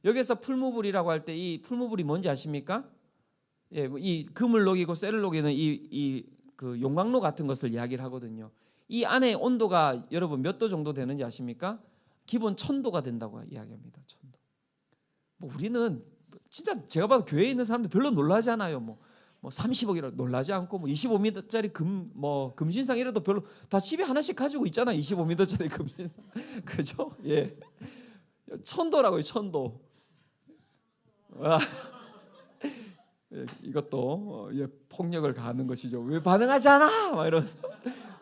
여기서 풀무불이라고 할 때 이 풀무불이 뭔지 아십니까? 예, 이 금을 녹이고 쇠를 녹이는 그 용광로 같은 것을 이야기를 하거든요. 이 안에 온도가 여러분 몇 도 정도 되는지 아십니까? 기본 1000도가 된다고 이야기합니다. 1000도. 뭐 우리는 진짜 제가 봐도 교회에 있는 사람들 별로 놀라지 않아요. 뭐 30억이라도 놀라지 않고 25m짜리 금신상 이라도 별로 다 집에 하나씩 가지고 있잖아. 25m짜리 금신상. 그죠? 예. 1000도라고요. 1000도. 이것도 폭력을 가하는 것이죠. 왜 반응하지 않아? 막 이러면서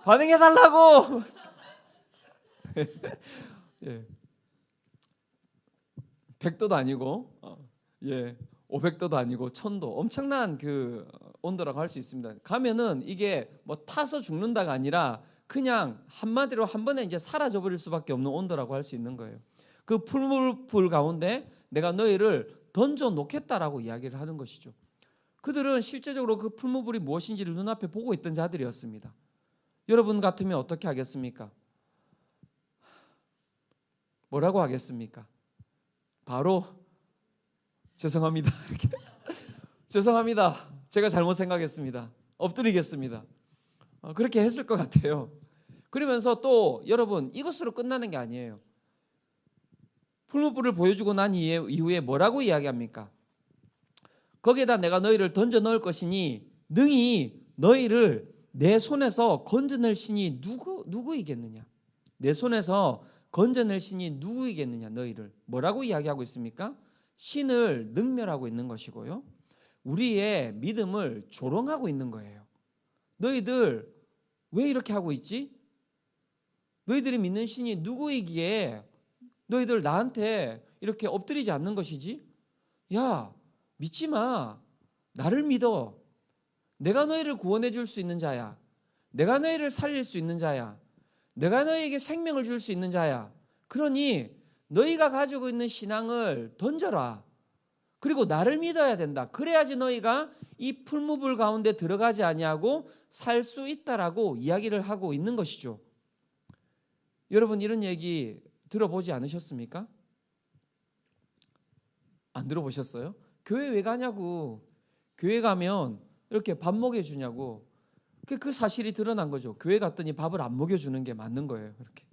반응해 달라고. 예. 100도도 아니고 500도도 아니고 1000도. 엄청난 그 온도라고 할 수 있습니다. 가면은 이게 뭐 타서 죽는다가 아니라 그냥 한마디로 한 번에 이제 사라져 버릴 수밖에 없는 온도라고 할 수 있는 거예요. 그 풀무불 가운데 내가 너희를 던져 놓겠다라고 이야기를 하는 것이죠. 그들은 실제적으로 그 풀무불이 무엇인지를 눈앞에 보고 있던 자들이었습니다. 여러분 같으면 어떻게 하겠습니까? 뭐라고 하겠습니까? 바로 죄송합니다. 이렇게 죄송합니다. 제가 잘못 생각했습니다. 엎드리겠습니다. 그렇게 했을 것 같아요. 그러면서 또 여러분 이것으로 끝나는 게 아니에요. 풀무불을 보여주고 난 이후에 뭐라고 이야기합니까? 거기에다 내가 너희를 던져 넣을 것이니 능히 너희를 내 손에서 건져낼 신이 누구이겠느냐? 내 손에서 건져낼 신이 누구이겠느냐? 너희를 뭐라고 이야기하고 있습니까? 신을 능멸하고 있는 것이고요. 우리의 믿음을 조롱하고 있는 거예요. 너희들 왜 이렇게 하고 있지? 너희들이 믿는 신이 누구이기에 너희들 나한테 이렇게 엎드리지 않는 것이지? 야, 믿지 마. 나를 믿어. 내가 너희를 구원해 줄 수 있는 자야. 내가 너희를 살릴 수 있는 자야. 내가 너희에게 생명을 줄 수 있는 자야. 그러니 너희가 가지고 있는 신앙을 던져라. 그리고 나를 믿어야 된다. 그래야지 너희가 이 풀무불 가운데 들어가지 아니하고 살 수 있다라고 이야기를 하고 있는 것이죠. 여러분 이런 얘기 들어보지 않으셨습니까? 안 들어보셨어요? 교회 왜 가냐고. 교회 가면 이렇게 밥 먹여주냐고. 그 사실이 드러난 거죠. 교회 갔더니 밥을 안 먹여주는 게 맞는 거예요. 이렇게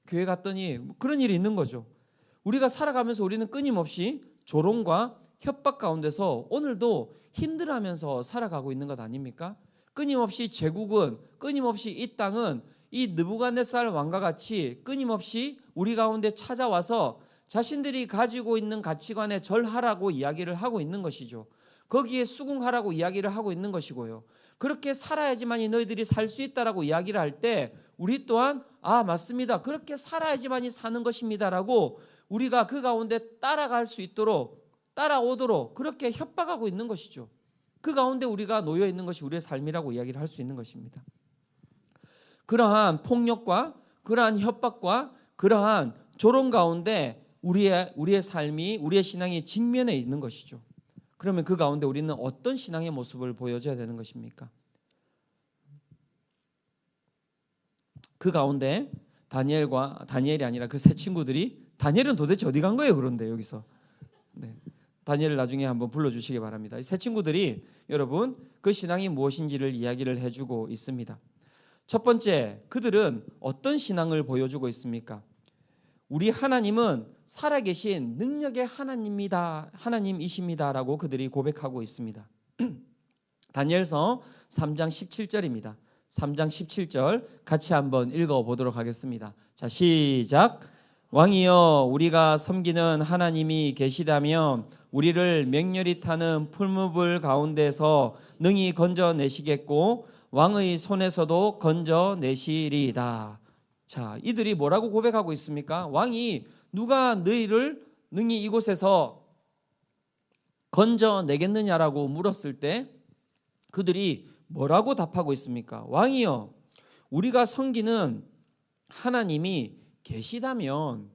교회 갔더니 그런 일이 있는 거죠. 우리가 살아가면서 우리는 끊임없이 조롱과 협박 가운데서 오늘도 힘들어하면서 살아가고 있는 것 아닙니까? 끊임없이 제국은, 끊임없이 이 땅은 이 느부갓네살 왕과 같이 끊임없이 우리 가운데 찾아와서 자신들이 가지고 있는 가치관에 절하라고 이야기를 하고 있는 것이죠. 거기에 수긍하라고 이야기를 하고 있는 것이고요. 그렇게 살아야지만이 너희들이 살 수 있다라고 이야기를 할 때 우리 또한 맞습니다. 그렇게 살아야지만이 사는 것입니다라고 우리가 그 가운데 따라갈 수 있도록 따라오도록 그렇게 협박하고 있는 것이죠. 그 가운데 우리가 놓여 있는 것이 우리의 삶이라고 이야기를 할 수 있는 것입니다. 그러한 폭력과 그러한 협박과 그러한 조롱 가운데 우리의 삶이 우리의 신앙이 직면해 있는 것이죠. 그러면 그 가운데 우리는 어떤 신앙의 모습을 보여줘야 되는 것입니까? 그 가운데 다니엘이 아니라 그 세 친구들이 다니엘은 도대체 어디 간 거예요? 그런데 여기서 다니엘을 나중에 한번 불러주시기 바랍니다. 이 세 친구들이 여러분 그 신앙이 무엇인지를 이야기를 해주고 있습니다. 첫 번째, 그들은 어떤 신앙을 보여주고 있습니까? 우리 하나님은 살아계신 능력의 하나님이십니다라고 그들이 고백하고 있습니다. 다니엘서 3장 17절입니다. 3장 17절 같이 한번 읽어보도록 하겠습니다. 자, 시작. 왕이여, 우리가 섬기는 하나님이 계시다면 우리를 맹렬히 타는 풀무불 가운데서 능히 건져내시겠고 왕의 손에서도 건져내시리이다. 자, 이들이 뭐라고 고백하고 있습니까? 왕이 누가 너희를 능히 이곳에서 건져내겠느냐라고 물었을 때 그들이 뭐라고 답하고 있습니까? 왕이여, 우리가 섬기는 하나님이 계시다면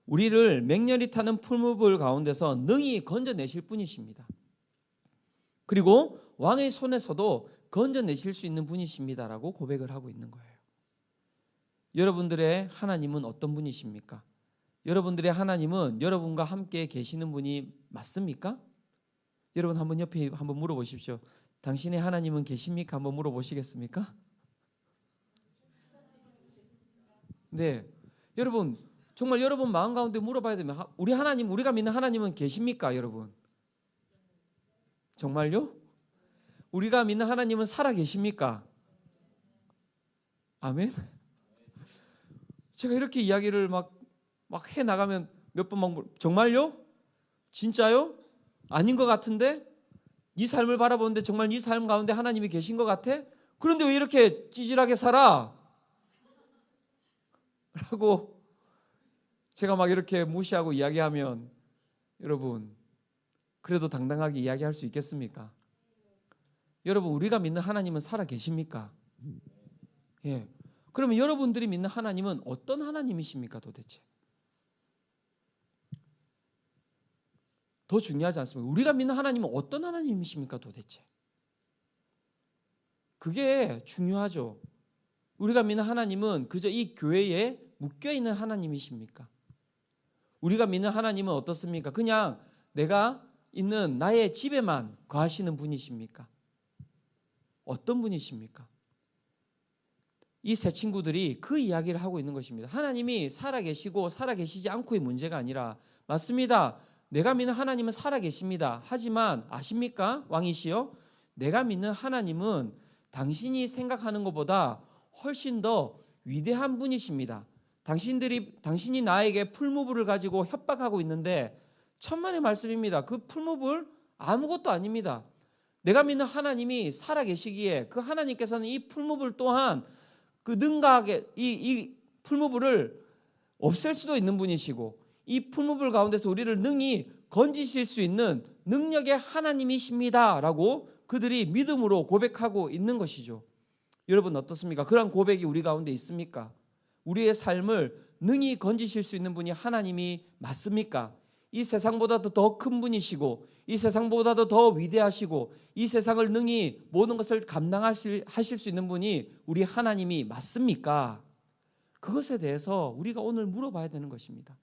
우리를 맹렬히 타는 풀무불 가운데서 능히 건져내실 분이십니다. 그리고 왕의 손에서도 건져내실 수 있는 분이십니다라고 고백을 하고 있는 거예요. 여러분들의 하나님은 어떤 분이십니까? 여러분들의 하나님은 여러분과 함께 계시는 분이 맞습니까? 여러분 한번 옆에 한번 물어보십시오. 당신의 하나님은 계십니까? 한번 물어보시겠습니까? 네, 여러분 정말 여러분 마음 가운데 물어봐야 되면 우리 하나님, 우리가 믿는 하나님은 계십니까? 여러분 정말요? 우리가 믿는 하나님은 살아 계십니까? 아멘. 제가 이렇게 이야기를 막 해나가면 몇 번 막 정말요? 진짜요? 아닌 것 같은데? 네 삶을 바라보는데 정말 네 삶 가운데 하나님이 계신 것 같아? 그런데 왜 이렇게 찌질하게 살아? 라고 제가 막 이렇게 무시하고 이야기하면 여러분 그래도 당당하게 이야기할 수 있겠습니까? 여러분 우리가 믿는 하나님은 살아 계십니까? 예. 그러면 여러분들이 믿는 하나님은 어떤 하나님이십니까 도대체? 더 중요하지 않습니까? 우리가 믿는 하나님은 어떤 하나님이십니까 도대체? 그게 중요하죠. 우리가 믿는 하나님은 그저 이 교회에 묶여있는 하나님이십니까? 우리가 믿는 하나님은 어떻습니까? 그냥 내가 있는 나의 집에만 거하시는 분이십니까? 어떤 분이십니까? 이 세 친구들이 그 이야기를 하고 있는 것입니다. 하나님이 살아계시고 살아계시지 않고의 문제가 아니라, 맞습니다. 내가 믿는 하나님은 살아계십니다. 하지만 아십니까? 왕이시여, 내가 믿는 하나님은 당신이 생각하는 것보다 훨씬 더 위대한 분이십니다. 당신이 나에게 풀무불을 가지고 협박하고 있는데 천만의 말씀입니다. 그 풀무불 아무것도 아닙니다. 내가 믿는 하나님이 살아계시기에 그 하나님께서는 이 풀무불 또한 그 능가하게 이 풀무불을 없앨 수도 있는 분이시고, 이 풀무불 가운데서 우리를 능히 건지실 수 있는 능력의 하나님이십니다라고 그들이 믿음으로 고백하고 있는 것이죠. 여러분 어떻습니까? 그런 고백이 우리 가운데 있습니까? 우리의 삶을 능히 건지실 수 있는 분이 하나님이 맞습니까? 이 세상보다도 더 큰 분이시고, 이 세상보다도 더 위대하시고, 이 세상을 능히 모든 것을 감당하실 수 있는 분이 우리 하나님이 맞습니까? 그것에 대해서 우리가 오늘 물어봐야 되는 것입니다.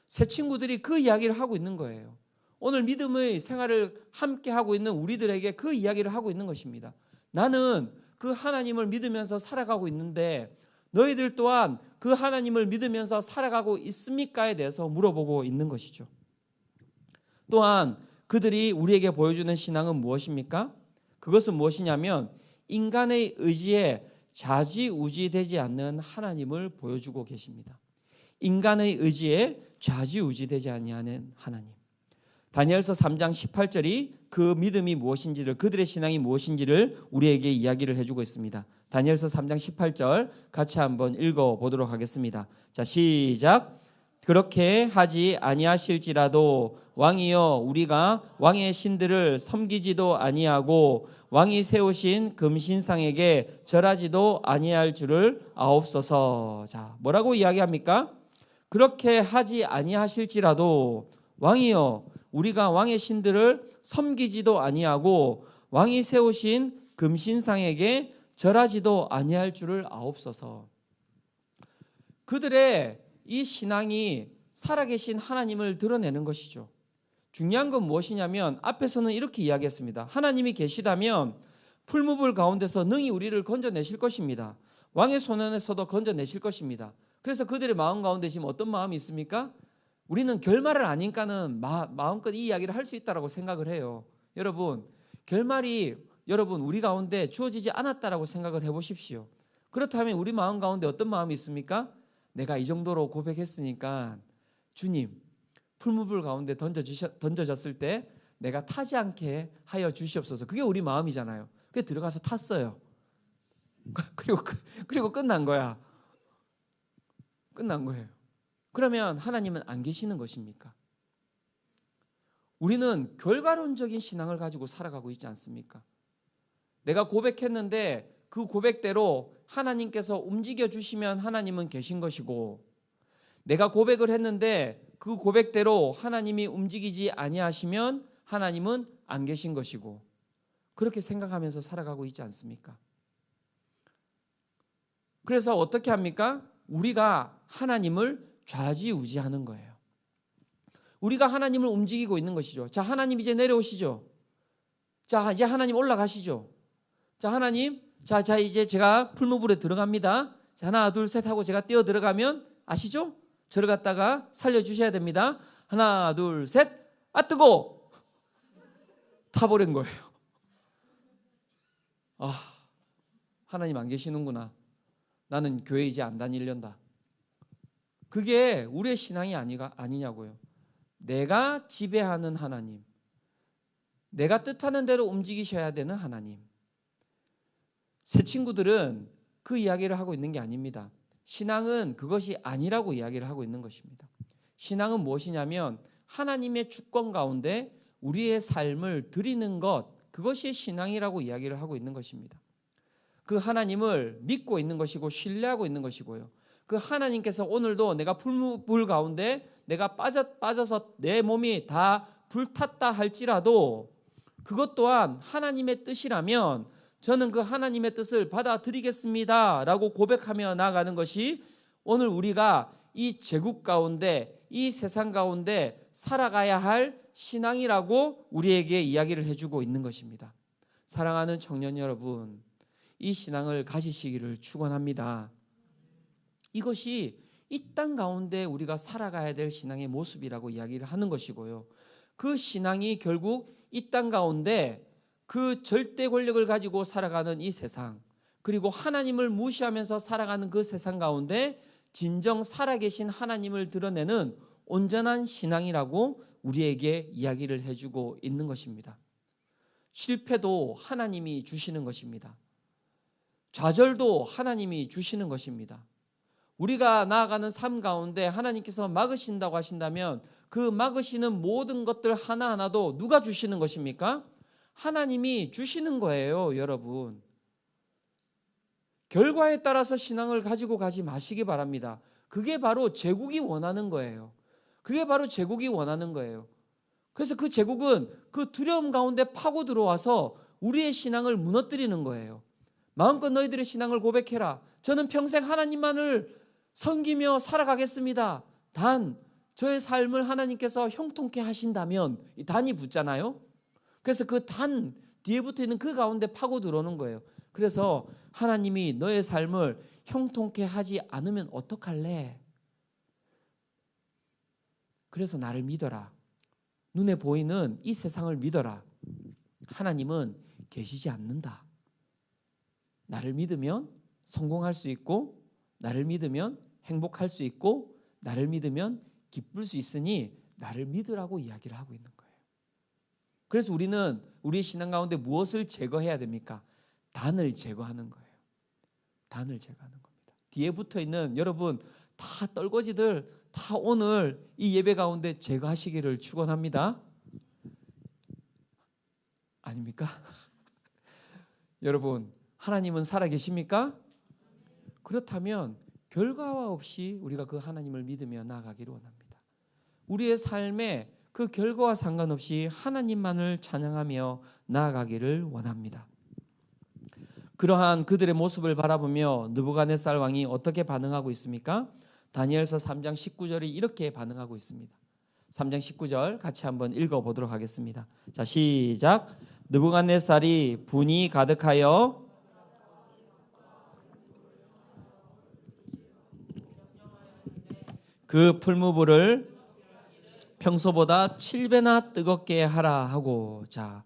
새 친구들이 그 이야기를 하고 있는 거예요. 오늘 믿음의 생활을 함께 하고 있는 우리들에게 그 이야기를 하고 있는 것입니다. 나는 그 하나님을 믿으면서 살아가고 있는데 너희들 또한 그 하나님을 믿으면서 살아가고 있습니까에 대해서 물어보고 있는 것이죠. 또한 그들이 우리에게 보여주는 신앙은 무엇입니까? 그것은 무엇이냐면 인간의 의지에 좌지우지되지 않는 하나님을 보여주고 계십니다. 인간의 의지에 좌지우지되지 아니하는 하나님. 다니엘서 3장 18절이 그 믿음이 무엇인지를, 그들의 신앙이 무엇인지를 우리에게 이야기를 해주고 있습니다. 다니엘서 3장 18절 같이 한번 읽어보도록 하겠습니다. 자, 시작. 그렇게 하지 아니하실지라도 왕이여, 우리가 왕의 신들을 섬기지도 아니하고 왕이 세우신 금신상에게 절하지도 아니할 줄을 아옵소서. 자, 뭐라고 이야기합니까? 그렇게 하지 아니하실지라도 왕이여, 우리가 왕의 신들을 섬기지도 아니하고 왕이 세우신 금신상에게 절하지도 아니할 줄을 아옵소서. 그들의 이 신앙이 살아계신 하나님을 드러내는 것이죠. 중요한 건 무엇이냐면 앞에서는 이렇게 이야기했습니다. 하나님이 계시다면 풀무불 가운데서 능히 우리를 건져내실 것입니다. 왕의 손안에서도 건져내실 것입니다. 그래서 그들의 마음 가운데 지금 어떤 마음이 있습니까? 우리는 결말을 아니까는 마음껏 이 이야기를 할 수 있다고 생각을 해요. 여러분, 결말이 우리 가운데 주어지지 않았다라고 생각을 해보십시오. 그렇다면 우리 마음 가운데 어떤 마음이 있습니까? 내가 이 정도로 고백했으니까 주님, 풀무불 가운데 던져졌을 때 내가 타지 않게 하여 주시옵소서. 그게 우리 마음이잖아요. 그게 들어가서 탔어요. 그리고 끝난 거야. 끝난 거예요. 그러면 하나님은 안 계시는 것입니까? 우리는 결과론적인 신앙을 가지고 살아가고 있지 않습니까? 내가 고백했는데 그 고백대로 하나님께서 움직여 주시면 하나님은 계신 것이고, 내가 고백을 했는데 그 고백대로 하나님이 움직이지 아니하시면 하나님은 안 계신 것이고, 그렇게 생각하면서 살아가고 있지 않습니까? 그래서 어떻게 합니까? 우리가 하나님을 좌지우지하는 거예요. 우리가 하나님을 움직이고 있는 것이죠. 자, 하나님 이제 내려오시죠. 자, 이제 하나님 올라가시죠. 자, 하나님, 자 이제 제가 풀무불에 들어갑니다. 자, 하나 둘 셋 하고 제가 뛰어 들어가면 아시죠? 저를 갖다가 살려주셔야 됩니다. 하나 둘 셋, 아 뜨거! 타버린 거예요. 아, 하나님 안 계시는구나. 나는 교회 이제 안 다니련다. 그게 우리의 신앙이 아니냐고요. 내가 지배하는 하나님, 내가 뜻하는 대로 움직이셔야 되는 하나님. 새 친구들은 그 이야기를 하고 있는 게 아닙니다. 신앙은 그것이 아니라고 이야기를 하고 있는 것입니다. 신앙은 무엇이냐면 하나님의 주권 가운데 우리의 삶을 드리는 것, 그것이 신앙이라고 이야기를 하고 있는 것입니다. 그 하나님을 믿고 있는 것이고 신뢰하고 있는 것이고요. 그 하나님께서 오늘도 내가 불 가운데 내가 빠져서 내 몸이 다 불탔다 할지라도 그것 또한 하나님의 뜻이라면 저는 그 하나님의 뜻을 받아들이겠습니다 라고 고백하며 나아가는 것이 오늘 우리가 이 제국 가운데 이 세상 가운데 살아가야 할 신앙이라고 우리에게 이야기를 해주고 있는 것입니다. 사랑하는 청년 여러분, 이 신앙을 가지시기를 축원합니다. 이것이 이 땅 가운데 우리가 살아가야 될 신앙의 모습이라고 이야기를 하는 것이고요. 그 신앙이 결국 이 땅 가운데 그 절대 권력을 가지고 살아가는 이 세상, 그리고 하나님을 무시하면서 살아가는 그 세상 가운데 진정 살아계신 하나님을 드러내는 온전한 신앙이라고 우리에게 이야기를 해주고 있는 것입니다. 실패도 하나님이 주시는 것입니다. 좌절도 하나님이 주시는 것입니다. 우리가 나아가는 삶 가운데 하나님께서 막으신다고 하신다면 그 막으시는 모든 것들 하나하나도 누가 주시는 것입니까? 하나님이 주시는 거예요, 여러분. 결과에 따라서 신앙을 가지고 가지 마시기 바랍니다. 그게 바로 제국이 원하는 거예요. 그게 바로 제국이 원하는 거예요. 그래서 그 제국은 그 두려움 가운데 파고 들어와서 우리의 신앙을 무너뜨리는 거예요. 마음껏 너희들의 신앙을 고백해라. 저는 평생 하나님만을 섬기며 살아가겠습니다. 단 저의 삶을 하나님께서 형통케 하신다면, 이 단이 붙잖아요. 그래서 그 단 뒤에 붙어 있는 그 가운데 파고 들어오는 거예요. 그래서 하나님이 너의 삶을 형통케 하지 않으면 어떡할래? 그래서 나를 믿어라. 눈에 보이는 이 세상을 믿어라. 하나님은 계시지 않는다. 나를 믿으면 성공할 수 있고, 나를 믿으면 행복할 수 있고, 나를 믿으면 기쁠 수 있으니 나를 믿으라고 이야기를 하고 있는 거예요. 그래서 우리는 우리의 신앙 가운데 무엇을 제거해야 됩니까? 단을 제거하는 거예요. 단을 제거하는 겁니다. 뒤에 붙어 있는 여러분 다 떨거지들 다 오늘 이 예배 가운데 제거하시기를 축원합니다. 아닙니까? 여러분, 하나님은 살아계십니까? 그렇다면 결과와 없이 우리가 그 하나님을 믿으며 나아가기를 원합니다. 우리의 삶에 그 결과와 상관없이 하나님만을 찬양하며 나아가기를 원합니다. 그러한 그들의 모습을 바라보며 느부갓네살 왕이 어떻게 반응하고 있습니까? 다니엘서 3장 19절이 이렇게 반응하고 있습니다. 3장 19절 같이 한번 읽어보도록 하겠습니다. 자, 시작. 느부갓네살이 분이 가득하여 그 풀무불을 평소보다 7배나 뜨겁게 하라 하고, 자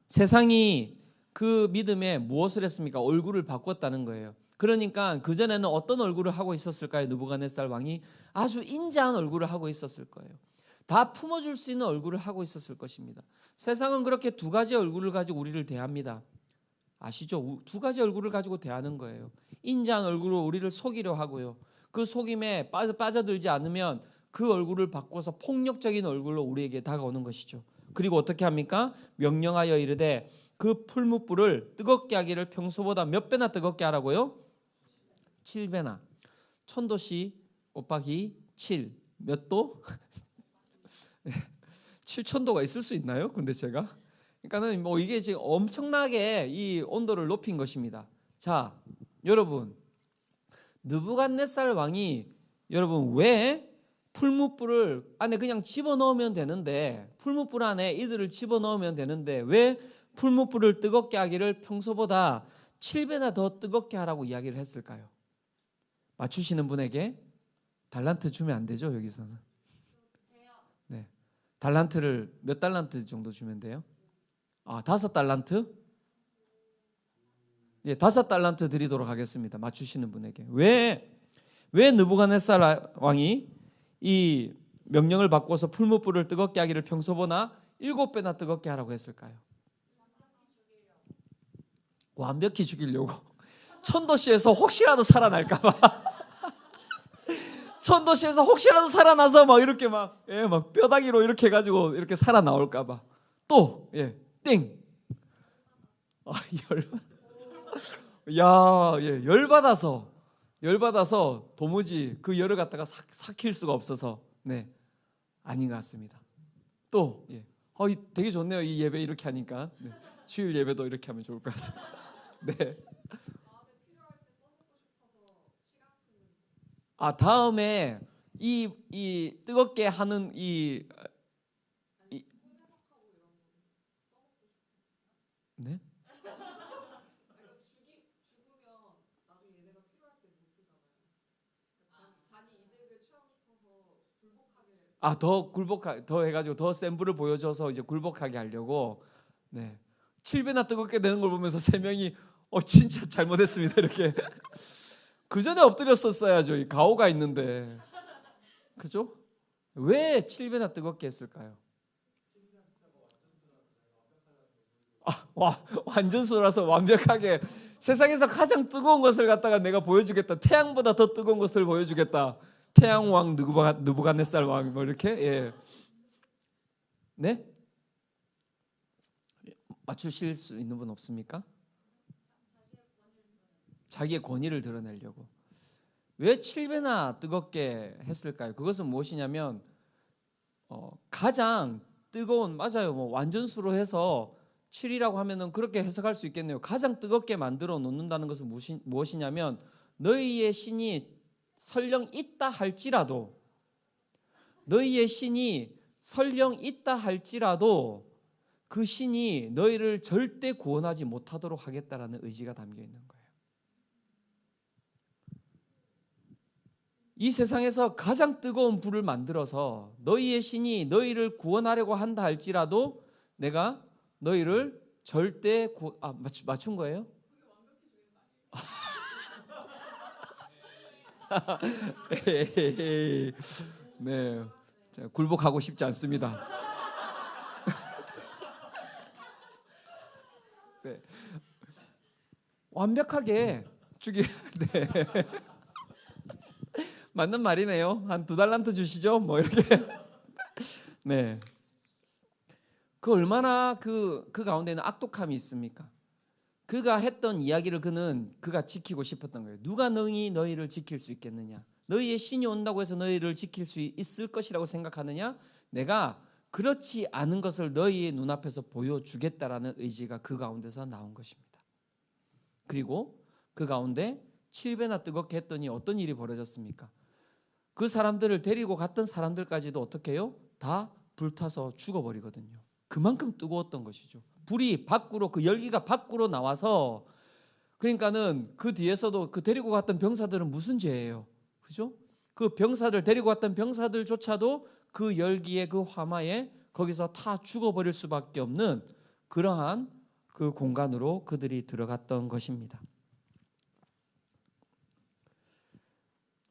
세상이 그 믿음에 무엇을 했습니까? 얼굴을 바꿨다는 거예요. 그러니까 그전에는 어떤 얼굴을 하고 있었을까요? 느부갓네살 왕이 아주 인자한 얼굴을 하고 있었을 거예요. 다 품어줄 수 있는 얼굴을 하고 있었을 것입니다. 세상은 그렇게 두 가지 얼굴을 가지고 우리를 대합니다. 아시죠? 두 가지 얼굴을 가지고 대하는 거예요. 인자한 얼굴로 우리를 속이려 하고요. 그 속임에 빠져들지 않으면 그 얼굴을 바꿔서 폭력적인 얼굴로 우리에게 다가오는 것이죠. 그리고 어떻게 합니까? 명령하여 이르되 그 풀무불을 뜨겁게 하기를 평소보다 몇 배나 뜨겁게 하라고요? 7배나. 천도씨 곱하기 7. 몇 도? 7,000도가 있을 수 있나요? 근데 제가 그러니까는 뭐 이게 지금 엄청나게 이 온도를 높인 것입니다. 자, 여러분, 느부갓네살 왕이 여러분 왜 풀무불을 안에 그냥 집어넣으면 되는데, 풀무불 안에 이들을 집어넣으면 되는데 왜 풀무불을 뜨겁게 하기를 평소보다 7배나 더 뜨겁게 하라고 이야기를 했을까요? 맞추시는 분에게 달란트 주면 안 되죠, 여기서는. 네, 달란트를 몇 달란트 정도 주면 돼요? 5달란트? 예, 5달란트 드리도록 하겠습니다. 맞추시는 분에게. 왜 느부갓네살 왕이 이 명령을 바꿔서 풀무불을 뜨겁게 하기를 평소보다 7배나 뜨겁게 하라고 했을까요? 완벽히 죽이려고. 천도시에서 혹시라도 살아날까 봐. 천도시에서 혹시라도 살아나서 막 이렇게 막 뼈다귀로 이렇게 해 가지고 이렇게 살아나올까 봐. 또 땡. 열받. 야, 예, 열받아서 도무지 그 열을 갖다가 삭힐 수가 없어서 네, 아닌 것 같습니다. 또 예, 되게 좋네요. 이 예배 이렇게 하니까 네, 주일 예배도 이렇게 하면 좋을 것 같습니다. 네. 다음에 이 뜨겁게 하는 네? 더 해가지고 더 센 불을 보여줘서 이제 굴복하게 하려고 네. 7배나 뜨겁게 되는 걸 보면서 세 명이 진짜 잘못했습니다 이렇게 그 전에 엎드렸었어야죠. 이 가오가 있는데 그죠? 왜 7배나 뜨겁게 했을까요? 완전수라서 완벽하게 세상에서 가장 뜨거운 것을 갖다가 내가 보여주겠다. 태양보다 더 뜨거운 것을 보여주겠다. 태양왕 느부갓네살 왕 뭐 이렇게 예. 네? 맞추실 수 있는 분 없습니까? 자기의 권위를 드러내려고. 왜 7배나 뜨겁게 했을까요? 그것은 무엇이냐면 가장 뜨거운 맞아요. 뭐 완전수로 해서 7이라고 하면은 그렇게 해석할 수 있겠네요. 가장 뜨겁게 만들어 놓는다는 것은 무엇이냐면 너희의 신이 설령 있다 할지라도 그 신이 너희를 절대 구원하지 못하도록 하겠다라는 의지가 담겨 있는 거예요. 이 세상에서 가장 뜨거운 불을 만들어서 너희의 신이 너희를 구원하려고 한다 할지라도 내가 너희를 절대 맞춘 거예요? 네, 굴복하고 싶지 않습니다. 네. 완벽하게 주기 네. 맞는 말이네요. 한 2달란트 주시죠. 뭐 이렇게 네. 그 얼마나 그 가운데는 악독함이 있습니까? 그가 했던 이야기를 그가 지키고 싶었던 거예요. 누가 너희를 지킬 수 있겠느냐? 너희의 신이 온다고 해서 너희를 지킬 수 있을 것이라고 생각하느냐? 내가 그렇지 않은 것을 너희의 눈앞에서 보여주겠다라는 의지가 그 가운데서 나온 것입니다. 그리고 그 가운데 7배나 뜨겁게 했더니 어떤 일이 벌어졌습니까? 그 사람들을 데리고 갔던 사람들까지도 어떻게 해요? 다 불타서 죽어버리거든요. 그만큼 뜨거웠던 것이죠. 불이 밖으로 그 열기가 밖으로 나와서 그러니까는 그 뒤에서도 그 데리고 갔던 병사들은 무슨 죄예요? 그죠? 그 병사들 데리고 갔던 병사들조차도 그 열기에 그 화마에 거기서 다 죽어버릴 수밖에 없는 그러한 그 공간으로 그들이 들어갔던 것입니다.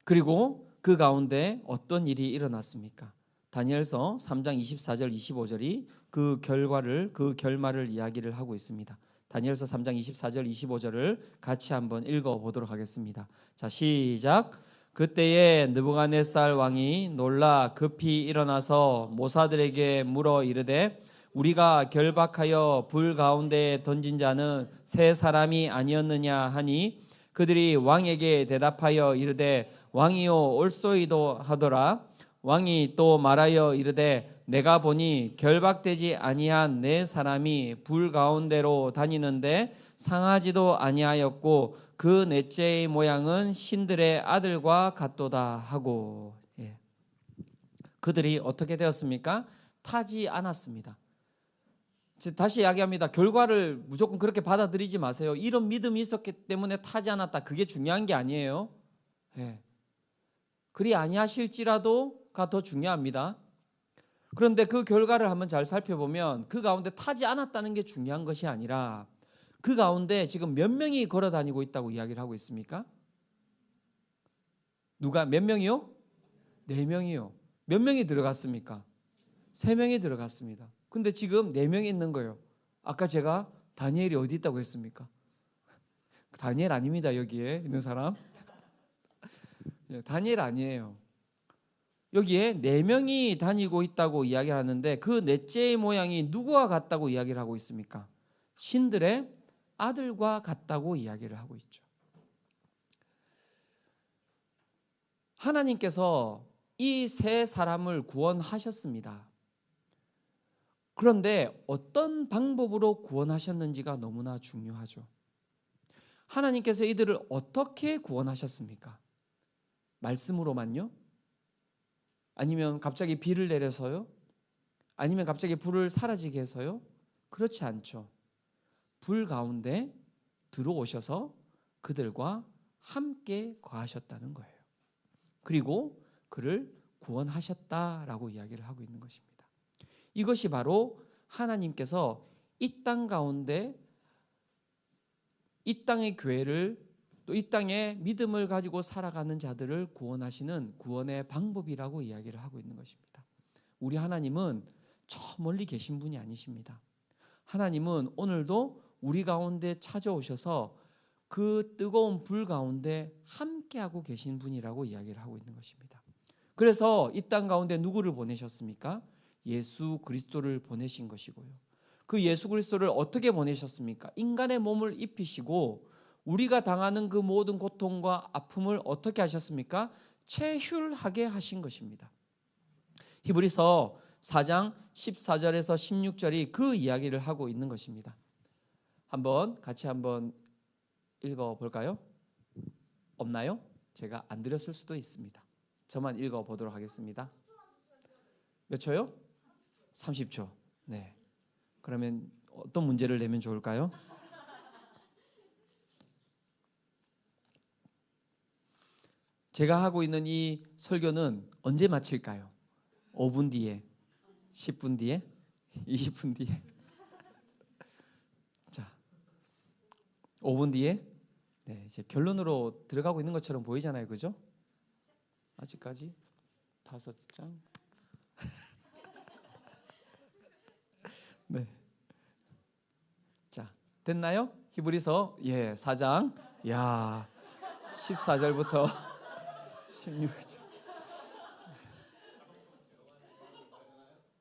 그리고 그 가운데 어떤 일이 일어났습니까? 다니엘서 3장 24절 25절이 그 결말을 이야기를 하고 있습니다. 다니엘서 3장 24절 25절을 같이 한번 읽어보도록 하겠습니다. 자, 시작. 그때에 느부갓네살 왕이 놀라 급히 일어나서 모사들에게 물어 이르되 우리가 결박하여 불 가운데 던진 자는 세 사람이 아니었느냐 하니 그들이 왕에게 대답하여 이르되 왕이요 올소이도 하더라. 왕이 또 말하여 이르되 내가 보니 결박되지 아니한 네 사람이 불 가운데로 다니는데 상하지도 아니하였고 그 넷째의 모양은 신들의 아들과 같도다 하고 그들이 어떻게 되었습니까? 타지 않았습니다. 다시 이야기합니다. 결과를 무조건 그렇게 받아들이지 마세요. 이런 믿음이 있었기 때문에 타지 않았다. 그게 중요한 게 아니에요. 그리 아니하실지라도가 더 중요합니다. 그런데 그 결과를 한번 잘 살펴보면 그 가운데 타지 않았다는 게 중요한 것이 아니라 그 가운데 지금 몇 명이 걸어 다니고 있다고 이야기를 하고 있습니까? 누가 몇 명이요? 4명이요. 몇 명이 들어갔습니까? 3명이 들어갔습니다. 근데 지금 4명이 있는 거예요. 아까 제가 다니엘이 어디 있다고 했습니까? 다니엘 아닙니다. 여기에 있는 사람. 다니엘 아니에요. 여기에 4명이 다니고 있다고 이야기를 하는데 그 넷째의 모양이 누구와 같다고 이야기를 하고 있습니까? 신들의 아들과 같다고 이야기를 하고 있죠. 하나님께서 이 세 사람을 구원하셨습니다. 그런데 어떤 방법으로 구원하셨는지가 너무나 중요하죠. 하나님께서 이들을 어떻게 구원하셨습니까? 말씀으로만요? 아니면 갑자기 비를 내려서요? 아니면 갑자기 불을 사라지게 해서요? 그렇지 않죠. 불 가운데 들어오셔서 그들과 함께 거하셨다는 거예요. 그리고 그를 구원하셨다라고 이야기를 하고 있는 것입니다. 이것이 바로 하나님께서 이 땅 가운데 이 땅의 교회를 또 이 땅에 믿음을 가지고 살아가는 자들을 구원하시는 구원의 방법이라고 이야기를 하고 있는 것입니다. 우리 하나님은 저 멀리 계신 분이 아니십니다. 하나님은 오늘도 우리 가운데 찾아오셔서 그 뜨거운 불 가운데 함께하고 계신 분이라고 이야기를 하고 있는 것입니다. 그래서 이 땅 가운데 누구를 보내셨습니까? 예수 그리스도를 보내신 것이고요. 그 예수 그리스도를 어떻게 보내셨습니까? 인간의 몸을 입히시고 우리가 당하는 그 모든 고통과 아픔을 어떻게 하셨습니까? 체휼하게 하신 것입니다. 히브리서 4장 14절에서 16절이 그 이야기를 하고 있는 것입니다. 같이 한번 읽어볼까요? 없나요? 제가 안 드렸을 수도 있습니다. 저만 읽어보도록 하겠습니다. 몇 초요? 30초. 네. 그러면 어떤 문제를 내면 좋을까요? 제가 하고 있는 이 설교는 언제 마칠까요? 5분 뒤에, 10분 뒤에, 20분 뒤에. 자, 5분 뒤에. 네, 이제 결론으로 들어가고 있는 것처럼 보이잖아요, 그죠? 아직까지 5장. 네. 자, 됐나요? 히브리서 4장 14절부터 16절.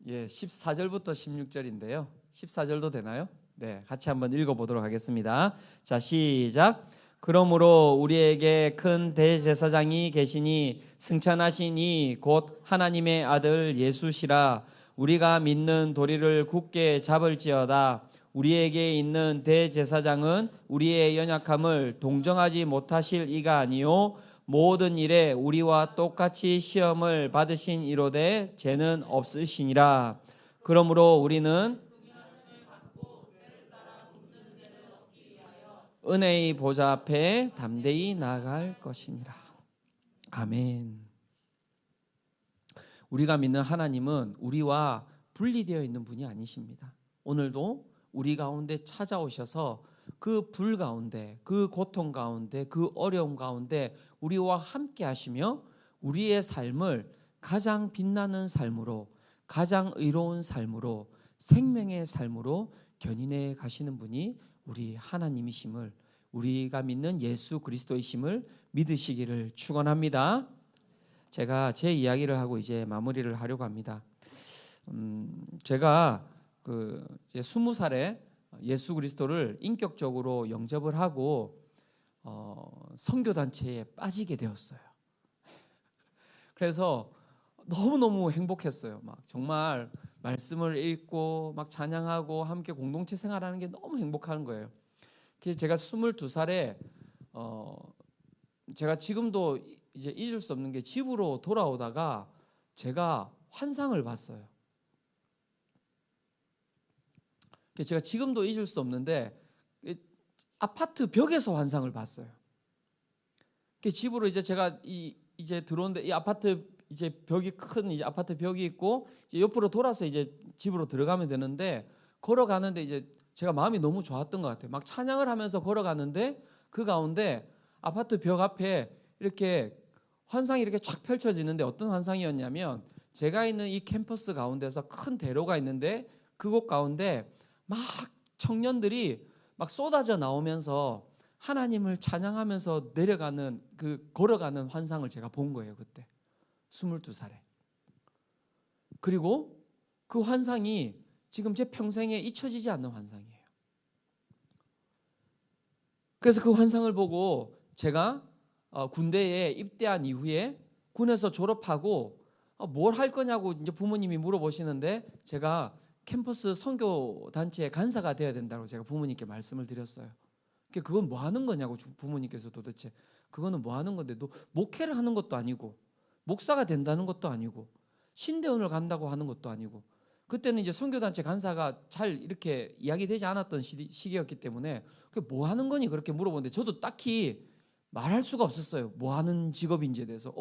14절부터 16절인데요. 14절도 되나요? 네, 같이 한번 읽어보도록 하겠습니다. 자, 시작. 그러므로 우리에게 큰 대제사장이 계시니 승천하시니 곧 하나님의 아들 예수시라. 우리가 믿는 도리를 굳게 잡을지어다. 우리에게 있는 대제사장은 우리의 연약함을 동정하지 못하실 이가 아니요 모든 일에 우리와 똑같이 시험을 받으신 이로되 죄는 없으시니라. 그러므로 우리는 은혜의 보좌 앞에 담대히 나아갈 것이니라. 아멘. 우리가 믿는 하나님은 우리와 분리되어 있는 분이 아니십니다. 오늘도 우리 가운데 찾아오셔서 그 불 가운데, 그 고통 가운데, 그 어려움 가운데 우리와 함께 하시며 우리의 삶을 가장 빛나는 삶으로, 가장 의로운 삶으로, 생명의 삶으로 견인해 가시는 분이 우리 하나님이심을, 우리가 믿는 예수 그리스도이심을 믿으시기를 축원합니다. 제가 제 이야기를 하고 이제 마무리를 하려고 합니다. 제가 이제 20살에 예수 그리스도를 인격적으로 영접을 하고 선교 단체에 빠지게 되었어요. 그래서 너무너무 행복했어요. 막 정말 말씀을 읽고 막 찬양하고 함께 공동체 생활하는 게 너무 행복한 거예요. 그래서 제가 22살에 제가 지금도 이제 잊을 수 없는 게 집으로 돌아오다가 제가 환상을 봤어요. 제가 지금도 잊을 수 없는데 아파트 벽에서 환상을 봤어요. 집으로 이제 제가 이제 들어오는데 이 아파트 이제 벽이 큰 이제 아파트 벽이 있고 이제 옆으로 돌아서 이제 집으로 들어가면 되는데 걸어가는데 이제 제가 마음이 너무 좋았던 것 같아요. 막 찬양을 하면서 걸어가는데 그 가운데 아파트 벽 앞에 이렇게 환상이 이렇게 쫙 펼쳐지는데 어떤 환상이었냐면 제가 있는 이 캠퍼스 가운데서 큰 대로가 있는데 그곳 가운데 막 청년들이 막 쏟아져 나오면서 하나님을 찬양하면서 내려가는 걸어가는 환상을 제가 본 거예요. 그때 22살에. 그리고 그 환상이 지금 제 평생에 잊혀지지 않는 환상이에요. 그래서 그 환상을 보고 제가 군대에 입대한 이후에 군에서 졸업하고 뭘 할 거냐고 이제 부모님이 물어보시는데 제가 캠퍼스 선교 단체의 간사가 되어야 된다고 제가 부모님께 말씀을 드렸어요. 그건 뭐 하는 거냐고 부모님께서 도대체 그거는 뭐 하는 건데 너 목회를 하는 것도 아니고 목사가 된다는 것도 아니고 신대원을 간다고 하는 것도 아니고 그때는 이제 선교단체 간사가 잘 이렇게 이야기되지 않았던 시기였기 때문에 그게 뭐 하는 거니 그렇게 물어보는데 저도 딱히 말할 수가 없었어요. 뭐 하는 직업인지에 대해서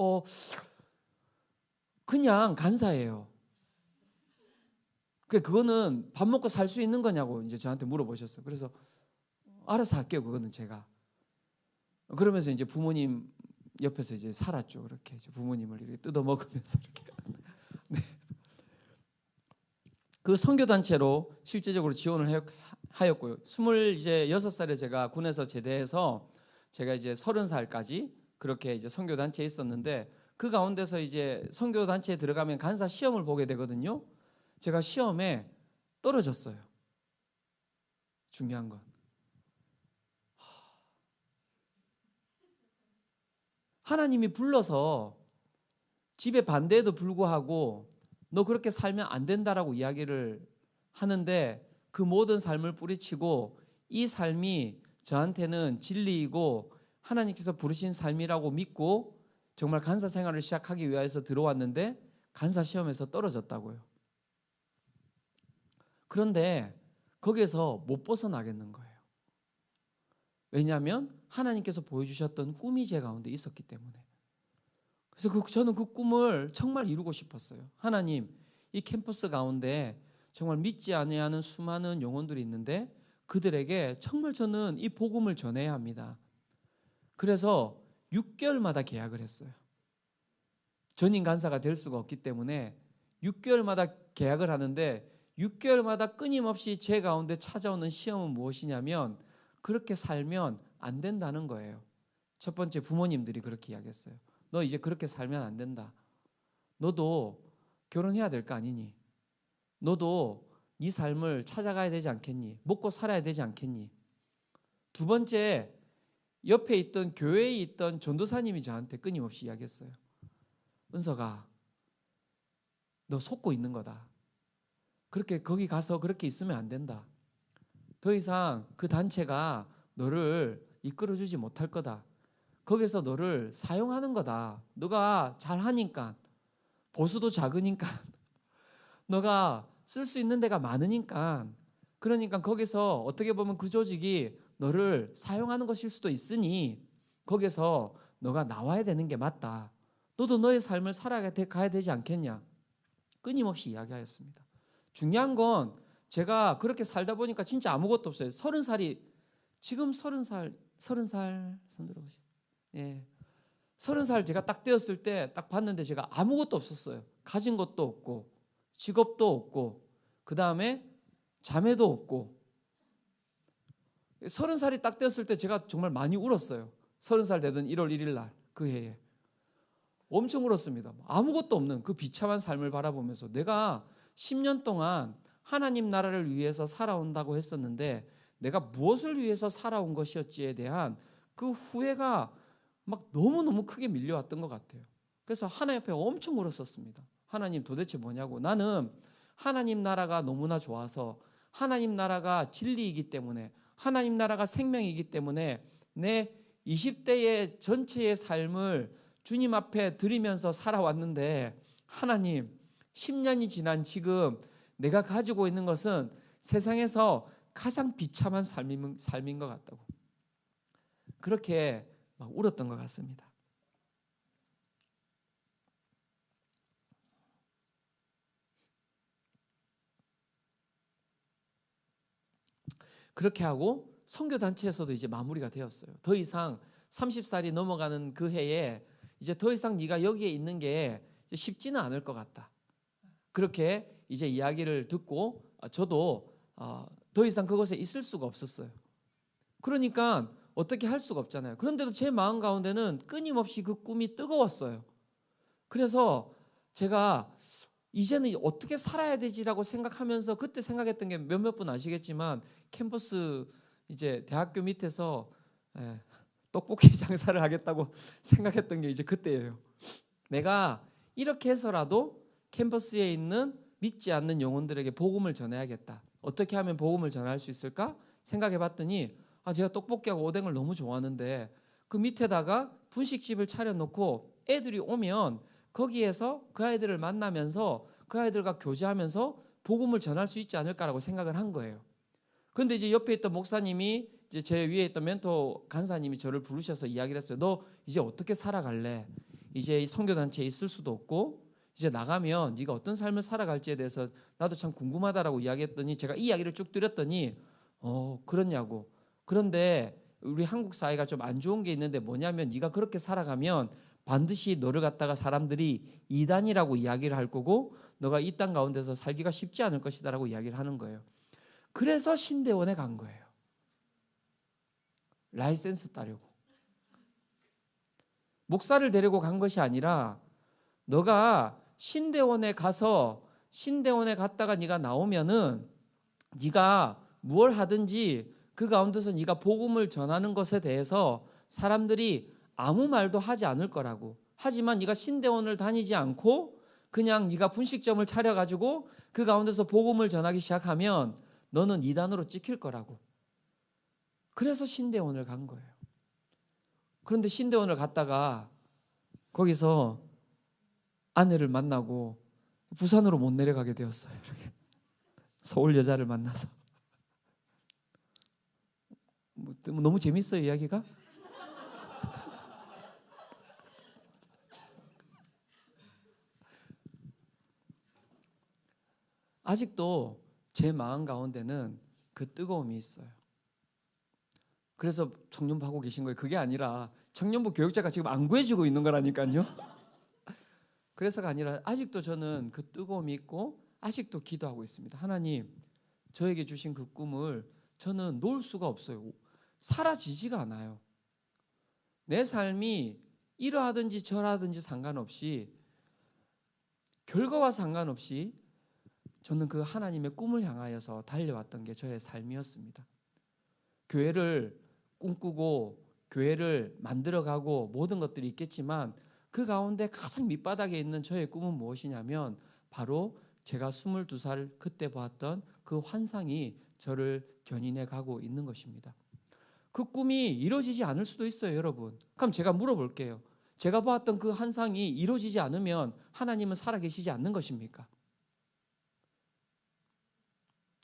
그냥 간사예요. 그거는 밥 먹고 살 수 있는 거냐고 이제 저한테 물어보셨어요. 그래서 알아서 할게요. 그거는 제가. 그러면서 이제 부모님 옆에서 이제 살았죠. 그렇게 이제 부모님을 이렇게 뜯어 먹으면서 이렇게. 네. 그 선교 단체로 실제적으로 지원을 하였고요. 26살에 제가 군에서 제대해서 제가 이제 30살까지 그렇게 이제 선교 단체에 있었는데 그 가운데서 이제 선교 단체에 들어가면 간사 시험을 보게 되거든요. 제가 시험에 떨어졌어요. 중요한 건 하나님이 불러서 집에 반대에도 불구하고 너 그렇게 살면 안 된다라고 이야기를 하는데 그 모든 삶을 뿌리치고 이 삶이 저한테는 진리이고 하나님께서 부르신 삶이라고 믿고 정말 간사 생활을 시작하기 위해서 들어왔는데 간사 시험에서 떨어졌다고요. 그런데 거기에서 못 벗어나겠는 거예요. 왜냐하면 하나님께서 보여주셨던 꿈이 제 가운데 있었기 때문에. 그래서 저는 그 꿈을 정말 이루고 싶었어요. 하나님, 이 캠퍼스 가운데 정말 믿지 아니하는 수많은 영혼들이 있는데 그들에게 정말 저는 이 복음을 전해야 합니다. 그래서 6개월마다 계약을 했어요. 전임 간사가 될 수가 없기 때문에 6개월마다 계약을 하는데 6개월마다 끊임없이 제 가운데 찾아오는 시험은 무엇이냐면 그렇게 살면 안 된다는 거예요. 첫 번째 부모님들이 그렇게 이야기했어요. 너 이제 그렇게 살면 안 된다. 너도 결혼해야 될 거 아니니? 너도 네 삶을 찾아가야 되지 않겠니? 먹고 살아야 되지 않겠니? 두 번째, 옆에 있던 교회에 있던 전도사님이 저한테 끊임없이 이야기했어요. 은서가 너 속고 있는 거다. 그렇게 거기 가서 그렇게 있으면 안 된다. 더 이상 그 단체가 너를 이끌어주지 못할 거다. 거기서 너를 사용하는 거다. 너가 잘하니까 보수도 작으니까 너가 쓸 수 있는 데가 많으니까 그러니까 거기서 어떻게 보면 그 조직이 너를 사용하는 것일 수도 있으니 거기서 너가 나와야 되는 게 맞다. 너도 너의 삶을 살아가야 되지 않겠냐. 끊임없이 이야기하였습니다. 중요한 건 제가 그렇게 살다 보니까 진짜 아무것도 없어요. 30살이 지금 30살 손 들어보시죠. 예. 30살 제가 딱 되었을 때 딱 봤는데 제가 아무것도 없었어요. 가진 것도 없고 직업도 없고 그 다음에 자매도 없고 30살이 딱 되었을 때 제가 정말 많이 울었어요. 30살 되던 1월 1일 날 그 해에 엄청 울었습니다. 아무것도 없는 그 비참한 삶을 바라보면서 내가 10년 동안 하나님 나라를 위해서 살아온다고 했었는데 내가 무엇을 위해서 살아온 것이었지에 대한 그 후회가 막 너무너무 크게 밀려왔던 것 같아요. 그래서 하나님 앞에 엄청 울었었습니다. 하나님 도대체 뭐냐고. 나는 하나님 나라가 너무나 좋아서 하나님 나라가 진리이기 때문에 하나님 나라가 생명이기 때문에 내 20대의 전체의 삶을 주님 앞에 드리면서 살아왔는데 하나님 10년이 지난 지금 내가 가지고 있는 것은 세상에서 가장 비참한 삶인 것 같다고 그렇게 막 울었던 것 같습니다. 그렇게 하고 선교단체에서도 이제 마무리가 되었어요. 더 이상 30살이 넘어가는 그 해에 이제 더 이상 네가 여기에 있는 게 쉽지는 않을 것 같다. 그렇게 이제 이야기를 듣고 저도 더 이상 그곳에 있을 수가 없었어요. 그러니까 어떻게 할 수가 없잖아요. 그런데도 제 마음 가운데는 끊임없이 그 꿈이 뜨거웠어요. 그래서 제가 이제는 어떻게 살아야 되지라고 생각하면서 그때 생각했던 게 몇몇 분 아시겠지만 캠퍼스 이제 대학교 밑에서 떡볶이 장사를 하겠다고 생각했던 게 이제 그때예요. 내가 이렇게 해서라도 캠퍼스에 있는 믿지 않는 영혼들에게 복음을 전해야겠다. 어떻게 하면 복음을 전할 수 있을까 생각해 봤더니 제가 떡볶이하고 오뎅을 너무 좋아하는데 그 밑에다가 분식집을 차려놓고 애들이 오면 거기에서 그 아이들을 만나면서 그 아이들과 교제하면서 복음을 전할 수 있지 않을까라고 생각을 한 거예요. 그런데 이제 옆에 있던 목사님이 이제 제 위에 있던 멘토 간사님이 저를 부르셔서 이야기를 했어요. 너 이제 어떻게 살아갈래? 이제 이 선교단체에 있을 수도 없고 이제 나가면 네가 어떤 삶을 살아갈지에 대해서 나도 참 궁금하다라고 이야기했더니 제가 이 이야기를 쭉 드렸더니 그렇냐고. 그런데 우리 한국 사회가 좀 안 좋은 게 있는데 뭐냐면 네가 그렇게 살아가면 반드시 너를 갖다가 사람들이 이단이라고 이야기를 할 거고 너가 이 땅 가운데서 살기가 쉽지 않을 것이다라고 이야기를 하는 거예요. 그래서 신대원에 간 거예요. 라이센스 따려고. 목사를 데리고 간 것이 아니라 너가 신대원에 가서 신대원에 갔다가 네가 나오면은 네가 무엇 하든지 그 가운데서 네가 복음을 전하는 것에 대해서 사람들이 아무 말도 하지 않을 거라고. 하지만 네가 신대원을 다니지 않고 그냥 네가 분식점을 차려가지고 그 가운데서 복음을 전하기 시작하면 너는 이단으로 찍힐 거라고. 그래서 신대원을 간 거예요. 그런데 신대원을 갔다가 거기서 아내를 만나고 부산으로 못 내려가게 되었어요. 이렇게. 서울 여자를 만나서. 너무 재밌어요, 이야기가? 아직도 제 마음 가운데는 그 뜨거움이 있어요. 그래서 청년부 하고 계신 거예요. 그게 아니라 청년부 교육자가 지금 안 구해주고 있는 거라니까요. 그래서가 아니라 아직도 저는 그 뜨거움이 있고 아직도 기도하고 있습니다. 하나님, 저에게 주신 그 꿈을 저는 놓을 수가 없어요. 사라지지가 않아요. 내 삶이 이러하든지 저러하든지 상관없이 결과와 상관없이 저는 그 하나님의 꿈을 향하여서 달려왔던 게 저의 삶이었습니다. 교회를 꿈꾸고 교회를 만들어가고 모든 것들이 있겠지만 그 가운데 가장 밑바닥에 있는 저의 꿈은 무엇이냐면 바로 제가 22살 그때 보았던 그 환상이 저를 견인해 가고 있는 것입니다. 그 꿈이 이루어지지 않을 수도 있어요, 여러분. 그럼 제가 물어볼게요. 제가 보았던 그 환상이 이루어지지 않으면 하나님은 살아계시지 않는 것입니까?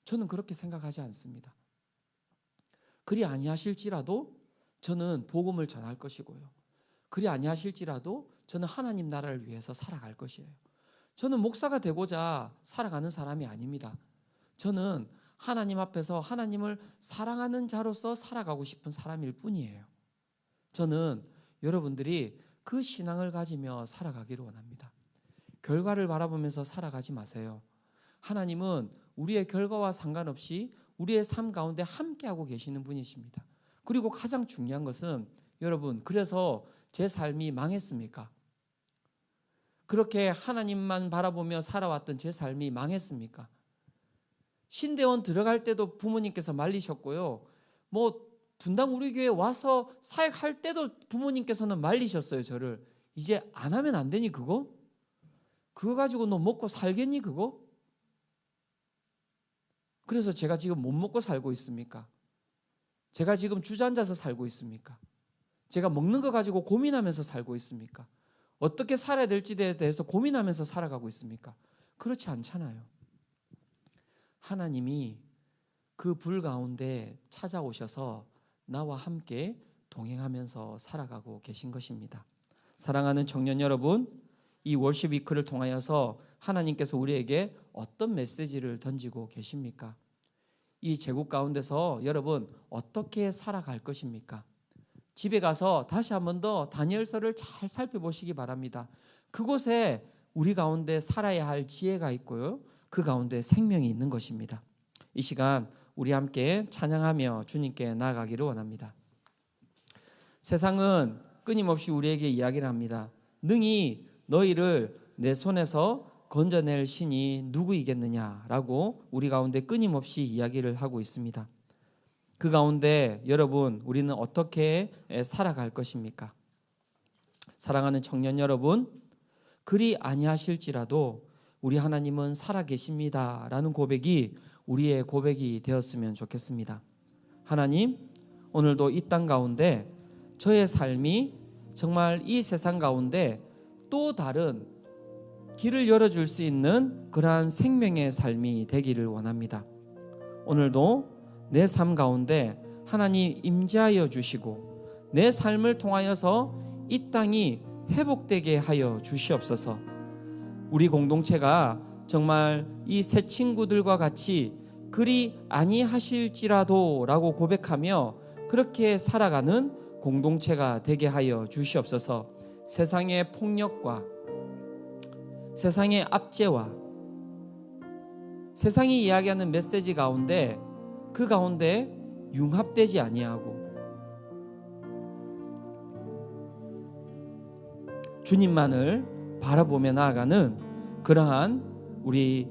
저는 그렇게 생각하지 않습니다. 그리 아니하실지라도 저는 복음을 전할 것이고요. 그리 아니하실지라도 저는 하나님 나라를 위해서 살아갈 것이에요. 저는 목사가 되고자 살아가는 사람이 아닙니다. 저는 하나님 앞에서 하나님을 사랑하는 자로서 살아가고 싶은 사람일 뿐이에요. 저는 여러분들이 그 신앙을 가지며 살아가기를 원합니다. 결과를 바라보면서 살아가지 마세요. 하나님은 우리의 결과와 상관없이 우리의 삶 가운데 함께하고 계시는 분이십니다. 그리고 가장 중요한 것은 여러분, 그래서 제 삶이 망했습니까? 그렇게 하나님만 바라보며 살아왔던 제 삶이 망했습니까? 신대원 들어갈 때도 부모님께서 말리셨고요. 분당 우리 교회 와서 사역할 때도 부모님께서는 말리셨어요, 저를. 이제 안 하면 안 되니 그거? 그거 가지고 너 먹고 살겠니 그거? 그래서 제가 지금 못 먹고 살고 있습니까? 제가 지금 주저앉아서 살고 있습니까? 제가 먹는 거 가지고 고민하면서 살고 있습니까? 어떻게 살아야 될지에 대해서 고민하면서 살아가고 있습니까? 그렇지 않잖아요. 하나님이 그 불 가운데 찾아오셔서 나와 함께 동행하면서 살아가고 계신 것입니다. 사랑하는 청년 여러분, 이 월십 위크를 통하여서 하나님께서 우리에게 어떤 메시지를 던지고 계십니까? 이 제국 가운데서 여러분 어떻게 살아갈 것입니까? 집에 가서 다시 한 번 더 다니엘서를 잘 살펴보시기 바랍니다. 그곳에 우리 가운데 살아야 할 지혜가 있고요. 그 가운데 생명이 있는 것입니다. 이 시간 우리 함께 찬양하며 주님께 나아가기를 원합니다. 세상은 끊임없이 우리에게 이야기를 합니다. 능히 너희를 내 손에서 건져낼 신이 누구이겠느냐라고 우리 가운데 끊임없이 이야기를 하고 있습니다. 그 가운데 여러분, 우리는 어떻게 살아갈 것입니까? 사랑하는 청년 여러분, 그리 아니하실지라도 우리 하나님은 살아계십니다 라는 고백이 우리의 고백이 되었으면 좋겠습니다. 하나님, 오늘도 이 땅 가운데 저의 삶이 정말 이 세상 가운데 또 다른 길을 열어줄 수 있는 그러한 생명의 삶이 되기를 원합니다. 오늘도 내 삶 가운데 하나님 임재하여 주시고 내 삶을 통하여서 이 땅이 회복되게 하여 주시옵소서. 우리 공동체가 정말 이 새 친구들과 같이 그리 아니하실지라도 라고 고백하며 그렇게 살아가는 공동체가 되게 하여 주시옵소서. 세상의 폭력과 세상의 압제와 세상이 이야기하는 메시지 가운데 그 가운데 융합되지 아니하고 주님만을 바라보며 나아가는 그러한 우리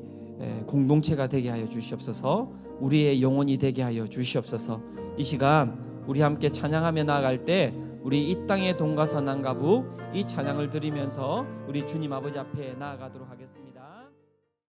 공동체가 되게 하여 주시옵소서. 우리의 영혼이 되게 하여 주시옵소서. 이 시간 우리 함께 찬양하며 나아갈 때 우리 이 땅의 동가선남가부 이 찬양을 드리면서 우리 주님 아버지 앞에 나아가도록 하겠습니다.